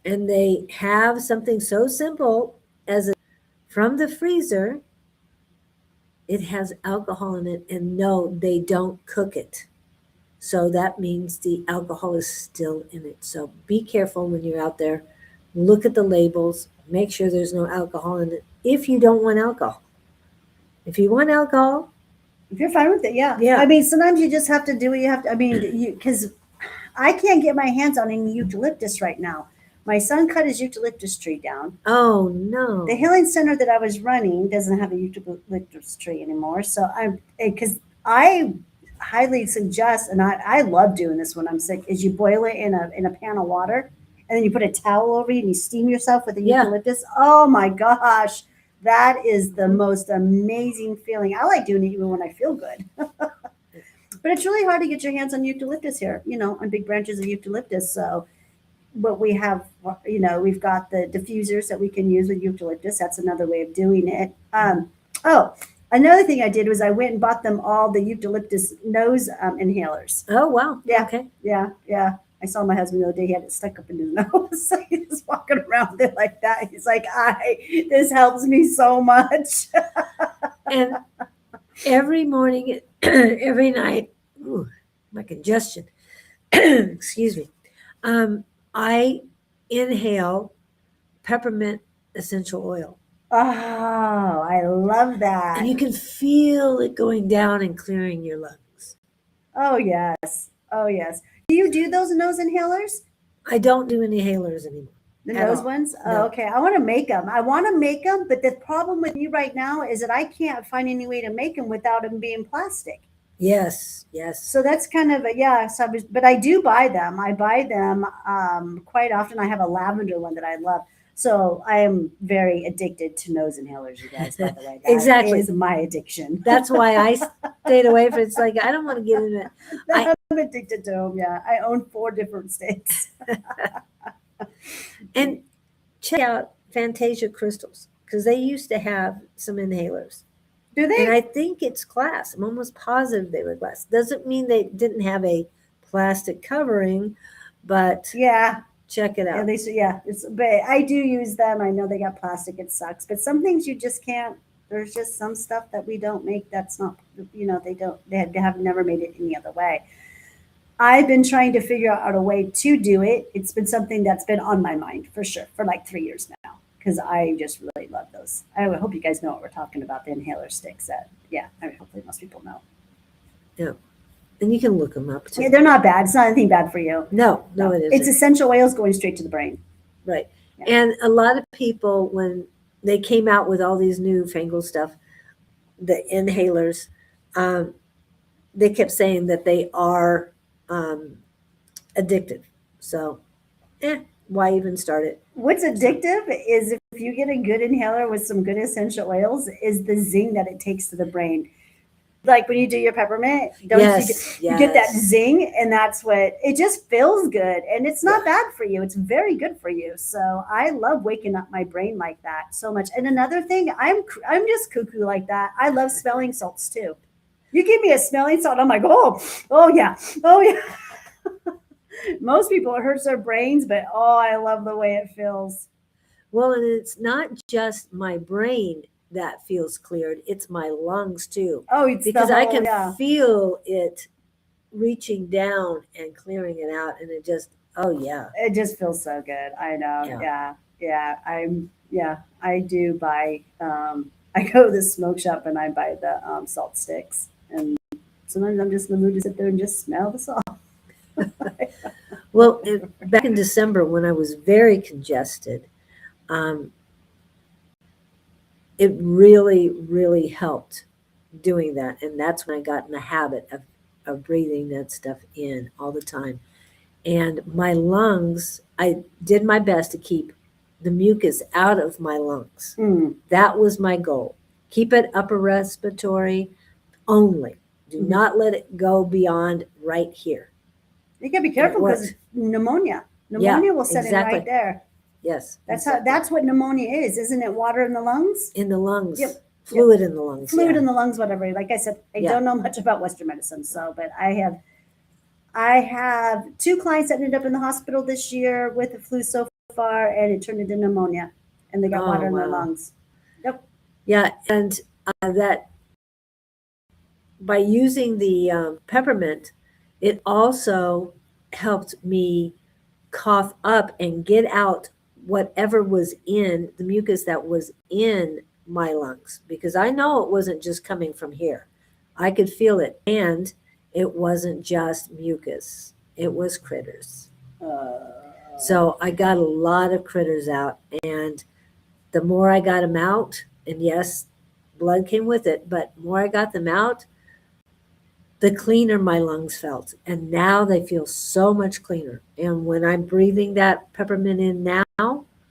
and they have something so simple as from the freezer, it has alcohol in it, and no, they don't cook it. So that means the alcohol is still in it. So be careful when you're out there. Look at the labels. Make sure there's no alcohol in it if you don't want alcohol. If you want alcohol. If you're fine with it, yeah. I mean, sometimes you just have to do what you have to. I mean, because I can't get my hands on any eucalyptus right now. My son cut his eucalyptus tree down. Oh, no. The healing center that I was running doesn't have a eucalyptus tree anymore. So I highly suggest, and I love doing this when I'm sick, is you boil it in a pan of water, and then you put a towel over you and you steam yourself with the eucalyptus. Oh my gosh. That is the most amazing feeling. I like doing it even when I feel good. But it's really hard to get your hands on eucalyptus here, on big branches of eucalyptus. So what we have, we've got the diffusers that we can use with eucalyptus. That's another way of doing it. Another thing I did was I went and bought them all the eucalyptus nose inhalers. Oh, wow. Yeah. Okay. Yeah. I saw my husband the other day. He had it stuck up in his nose. So he was walking around there like that. He's like, this helps me so much. And every morning, every night, ooh, my congestion, excuse me, I inhale peppermint essential oil. Oh, I love that. And you can feel it going down and clearing your lungs. Oh, yes. Oh, yes. Do you do those nose inhalers? I don't do inhalers anymore. The At nose all. ones? No. Oh, okay. I want to make them. But the problem with you right now is that I can't find any way to make them without them being plastic. Yes, yes. So that's kind of but I do buy them. I buy them quite often. I have a lavender one that I love. So I am very addicted to nose inhalers, you guys, by the way. That Exactly. is my addiction. That's why I stayed away from it. It's like, I don't want to get in it. I'm addicted to them, yeah. I own 4 different sticks. And check out Fantasia crystals, because they used to have some inhalers. Do they? And I think it's glass. I'm almost positive they were glass. Doesn't mean they didn't have a plastic covering, but Yeah. check it out. At least, yeah. But I do use them. I know they got plastic. It sucks. But some things you just can't. There's just some stuff that we don't make that's not, they have never made it any other way. I've been trying to figure out a way to do it. It's been something that's been on my mind for sure for like 3 years now, because I just really love those. I hope you guys know what we're talking about, the inhaler sticks. Hopefully most people know. Yeah. And you can look them up too. Yeah, they're not bad. It's not anything bad for you. No, it isn't. It's essential oils going straight to the brain. Right. Yeah. And a lot of people, when they came out with all these newfangled stuff, the inhalers, they kept saying that they are addictive. So, why even start it? What's addictive is if you get a good inhaler with some good essential oils, is the zing that it takes to the brain. Like when you do your peppermint, you get that zing, and that's what it just feels good, and it's not bad for you. It's very good for you. So I love waking up my brain like that so much. And another thing, I'm just cuckoo like that. I love smelling salts too. You give me a smelling salt, I'm like, oh yeah. Most people, it hurts their brains, but I love the way it feels. Well, and it's not just my brain that feels cleared, it's my lungs too. Oh, it's because I can feel it reaching down and clearing it out, and it just, it just feels so good. I know. Yeah. I do buy. I go to the smoke shop and I buy the salt sticks, and sometimes I'm just in the mood to sit there and just smell the salt. Well, back in December when I was very congested, it really, really helped doing that. And that's when I got in the habit of breathing that stuff in all the time. And my lungs, I did my best to keep the mucus out of my lungs. That was my goal. Keep it upper respiratory only. Do not let it go beyond right here. You gotta be careful because pneumonia. Pneumonia will set in right there. Yes. That's what pneumonia is, isn't it? Water in the lungs? In the lungs. Yep. Fluid in the lungs. Fluid in the lungs, whatever. Like I said, I don't know much about Western medicine, but I have 2 clients that ended up in the hospital this year with the flu so far, and it turned into pneumonia, and they got water in their lungs. Yep. Yeah, and that by using the peppermint, it also helped me cough up and get out whatever was in the mucus that was in my lungs, because I know it wasn't just coming from here. I could feel it, and it wasn't just mucus, it was critters. So I got a lot of critters out, and the more I got them out, and yes, blood came with it, but the more I got them out, the cleaner my lungs felt. And now they feel so much cleaner. And when I'm breathing that peppermint in now,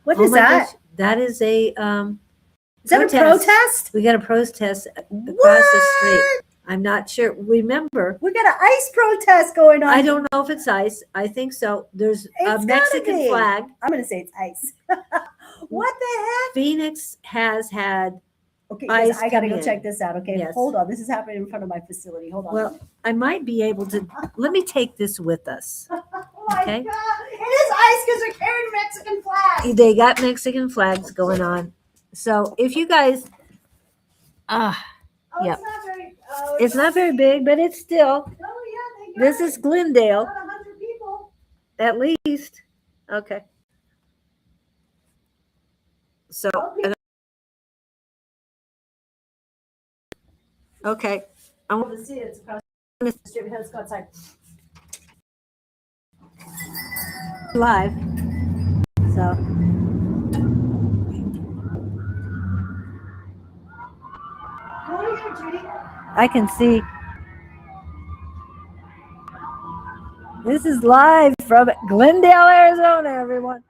what is that? Gosh, that is a is that a protest? We got a protest across the street. I'm not sure. Remember, we got an ICE protest going on. I don't know if it's ICE. I think so. There's a Mexican flag. I'm going to say it's ICE. What the heck? Phoenix has had. Okay, guys, I got to go check this out. Okay, hold on. This is happening in front of my facility. Hold on. Well, I might be able to. Let me take this with us. Oh my God. It is ICE because they're carrying Mexican flags. They got Mexican flags going on. So if you guys, Oh, Yep. it's not very. Oh, It's not very big, but it's still. Oh yeah, they got This is Glendale, about 100 people. at least. Okay. So, okay. I want To see it. It's across the street. Let's go outside. live. So, Go over here, Judy. I can see. This is live from Glendale, Arizona, everyone.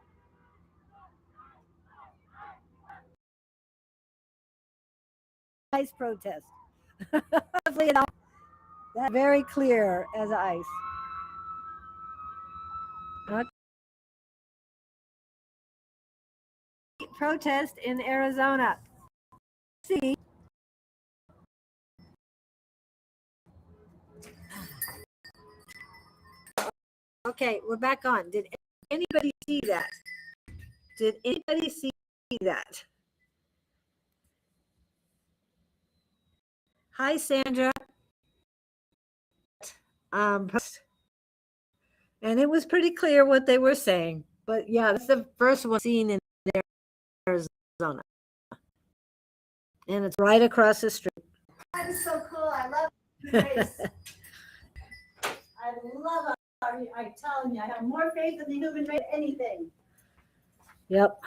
Ice protest. Hopefully, that's very clear as ice. Okay. Protest in Arizona. See. Okay, we're back on. Did anybody see that? Did anybody see that? Hi, Sandra. And it was pretty clear what they were saying. But yeah, that's the first one seen in Arizona. And it's right across the street. That is so cool. I love grace. I love it. I'm telling you, I have more faith in the human race than anything. Yep.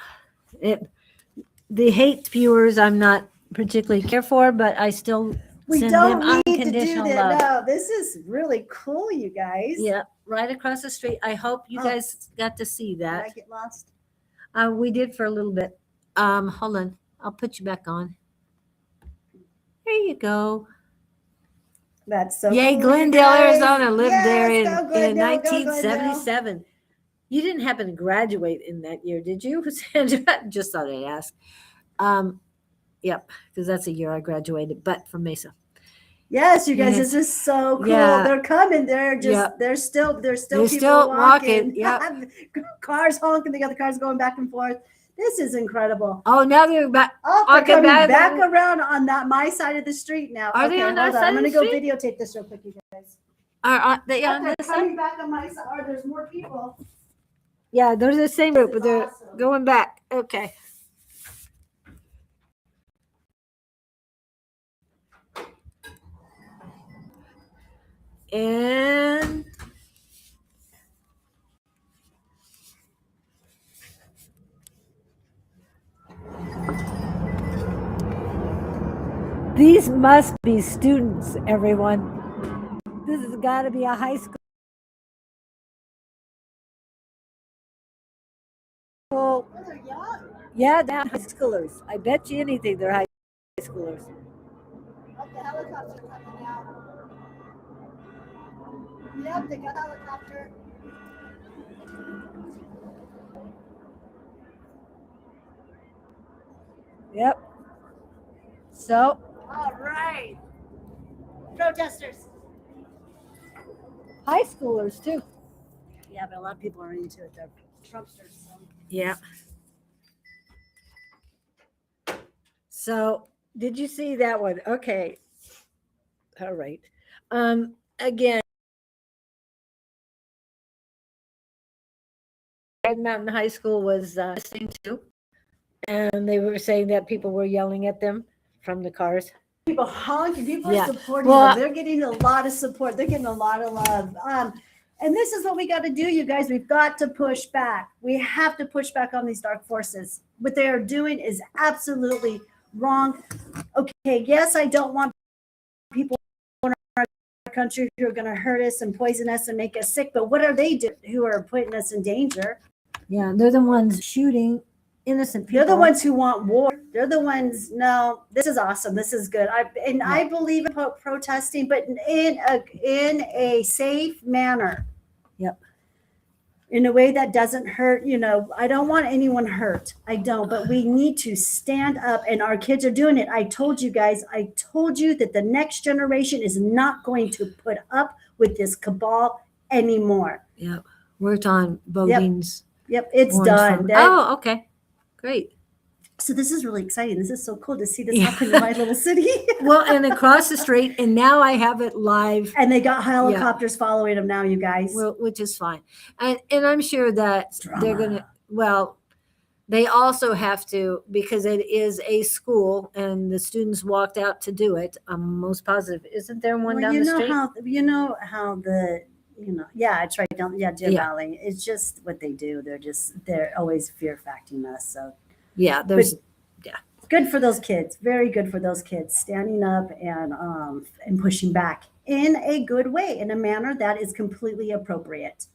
The hate viewers I'm not particularly care for, but I still We send don't them need to do unconditional that. love. No, this is really cool, you guys. Yeah, right across the street. I hope you guys got to see Did that. I get lost? We did for a little bit. Hold on. I'll put you back on. There you go. That's so Yay, cool, Glendale, you guys. Arizona. Lived there Yes, in, go in Glendale, go 1977. You didn't happen to graduate in that year, did you, Sandra? Just thought I'd ask. Yep, because that's the year I graduated, but from Mesa. Yes, you guys, Yes. this is so cool. Yeah. They're coming. They're just Yep. they're still They're people still walking. walking. Yep. Cars honking, the other cars going back and forth. This is incredible. Oh, now they're back. Oh, they're Okay, coming back. back around on my side of the street now. Are they on our side I'm of gonna the go street? videotape this real quick, you guys. Are they on They're this coming side? back on my side. Or there's more people. Yeah, they're the same group, This but is they're awesome. going back. Okay. And these must be students, everyone. This has got to be a high school. Oh, they're young. Yeah, they're high schoolers. I bet you anything they're high schoolers. Oh, the helicopter coming out. Yep, they got a helicopter. Yep. So, All right. Protesters. high schoolers too. Yeah, but a lot of people are into it. They're Trumpsters. So. Yeah. So, did you see that one? Okay. All right. Again, Red Mountain High School was listening to, and they were saying that people were yelling at them from the cars. People honking, people Yeah. are supporting Well, them. They're getting a lot of support. They're getting a lot of love. And this is what we got to do, you guys. We've got to push back. We have to push back on these dark forces. What they are doing is absolutely wrong. Okay, yes, I don't want people in our country who are going to hurt us and poison us and make us sick, but what are they doing who are putting us in danger? Yeah, they're the ones shooting innocent people. They're the ones who want war. They're the ones. No, this is awesome. This is good. I believe in protesting, but in a safe manner. Yep. In a way that doesn't hurt. I don't want anyone hurt. I don't. But we need to stand up, and our kids are doing it. I told you guys. I told you that the next generation is not going to put up with this cabal anymore. Yep. Worked on Bodine's. Yep, it's orange done. farm. Oh, okay. Great. So this is really exciting. This is so cool to see this happen in my little city. Well, and across the street, and now I have it live. And they got helicopters following them now, you guys. Well, which is fine. And I'm sure that Drama. they're going to, well, they also have to, because it is a school and the students walked out to do it. I'm most positive. Isn't there one down the street? You know how yeah, it's right down, Deer Valley. It's just what they do. They're always fear facting us. So yeah, good for those kids. Very good for those kids standing up and pushing back in a good way, in a manner that is completely appropriate.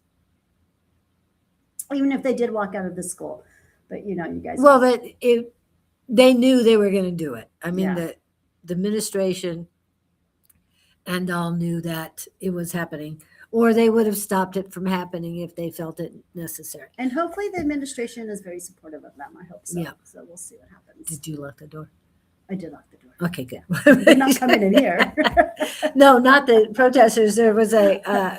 Even if they did walk out of the school, but you guys. Well, they knew they were going to do it. I mean, the administration and all knew that it was happening, or they would have stopped it from happening if they felt it necessary. And hopefully the administration is very supportive of them. I hope so. Yeah. So we'll see what happens. Did you lock the door? I did lock the door. Okay, good. They're not coming in here. No, not the protesters. There was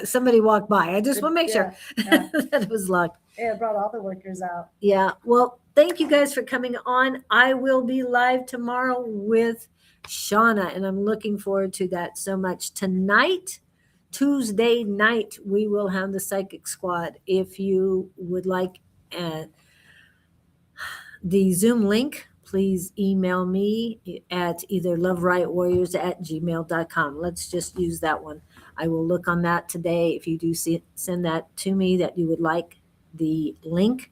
somebody walked by. I just want to make sure that it was locked. Yeah, it brought all the workers out. Yeah. Well, thank you guys for coming on. I will be live tomorrow with Shauna, and I'm looking forward to that so much. Tonight, Tuesday night, we will have the Psychic Squad. If you would like the Zoom link, please email me at either loverightwarriors@gmail.com. Let's just use that one. I will look on that today. If you do send that to me, that you would like the link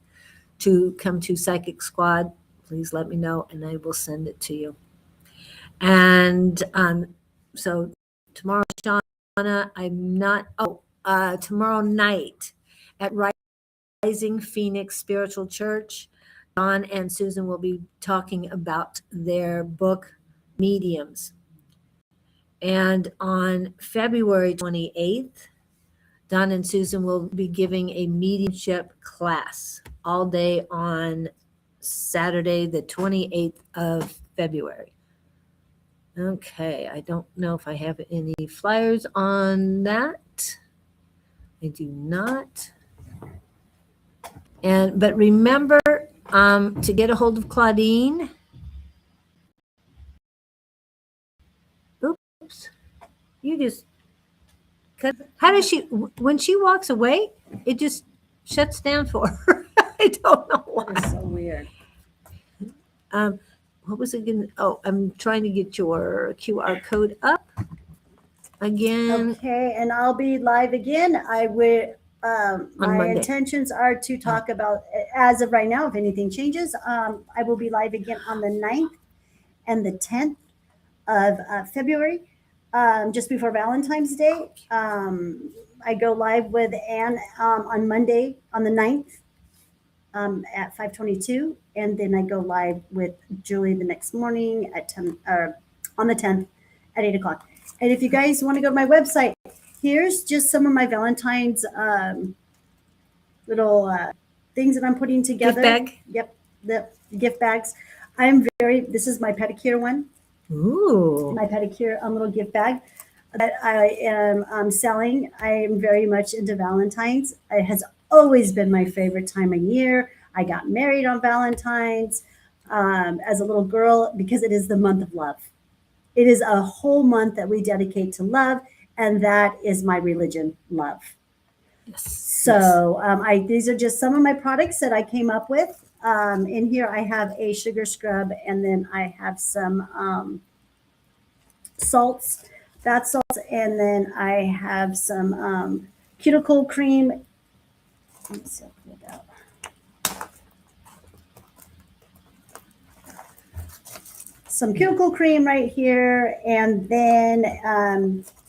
to come to Psychic Squad, please let me know and I will send it to you. And so tomorrow, Shauna, tomorrow night at Rising Phoenix Spiritual Church, Don and Susan will be talking about their book, Mediums. And on February 28th, Don and Susan will be giving a mediumship class all day on Saturday, the 28th of February. Okay, I don't know if I have any flyers on that. I do not. But remember to get a hold of Claudene. Oops, you just. How does she, when she walks away, it just shuts down for her. I don't know why. That is so weird. What was it going to, I'm trying to get your QR code up again. Okay, and I'll be live again. I will, my intentions are to talk about, as of right now, if anything changes, I will be live again on the 9th and the 10th of February. Just before Valentine's Day. I go live with Anne on Monday on the 9th at 5:22, and then I go live with Julie the next morning at 10 or on the 10th at 8 o'clock. And if you guys want to go to my website, here's just some of my Valentine's little things that I'm putting together. Gift bag? Yep, the gift bags. This is my pedicure one. Ooh. My pedicure little gift bag that I am selling. I am very much into Valentine's. It has always been my favorite time of year. I got married on Valentine's as a little girl because it is the month of love. It is a whole month that we dedicate to love, and that is my religion, love. Yes. So these are just some of my products that I came up with. In here, I have a sugar scrub, and then I have some salts, bath salts, and then I have some cuticle cream. Let me see, I'll pull it out. Some cuticle cream right here, and then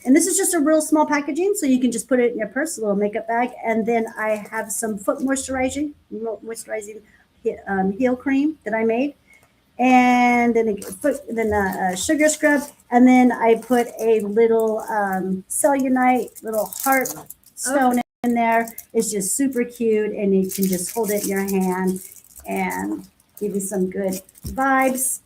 and this is just a real small packaging, so you can just put it in your purse, a little makeup bag. And then I have some foot moisturizing heel cream that I made, and then a sugar scrub, and then I put a little cellulite, little heart stone in there. It's just super cute, and you can just hold it in your hand and give you some good vibes.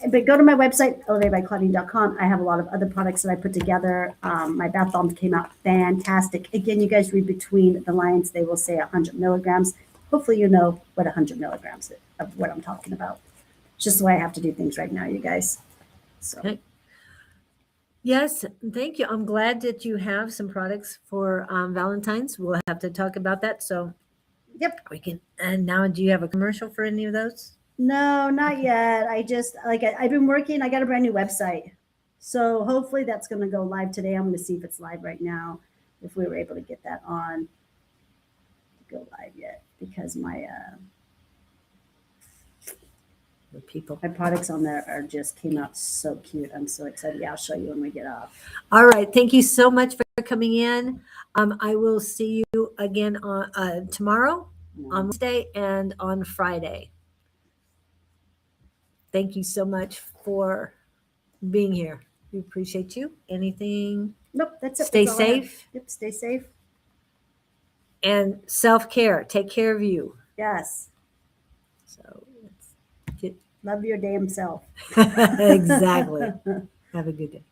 But go to my website, elevatedbyclaudene.com. I have a lot of other products that I put together. My bath bomb came out fantastic. Again, you guys read between the lines. They will say 100 milligrams. Hopefully you know what 100 milligrams of what I'm talking about. It's just the way I have to do things right now, you guys. So. Okay. Yes, thank you. I'm glad that you have some products for Valentine's. We'll have to talk about that. So, yep, we can. And now, do you have a commercial for any of those? No, not yet. I just I've been working. I got a brand new website, so hopefully that's going to go live today. I'm going to see if it's live right now. If we were able to get that on to go live yet, because my people. My products on there are just came out so cute. I'm so excited. Yeah, I'll show you when we get off. All right. Thank you so much for coming in. I will see you again on tomorrow, on Wednesday, and on Friday. Thank you so much for being here. We appreciate you. Anything? Nope, that's it. Stay That's all I have. safe. Yep, stay safe. And self-care. Take care of you. Yes. So love your damn self. Exactly. Have a good day.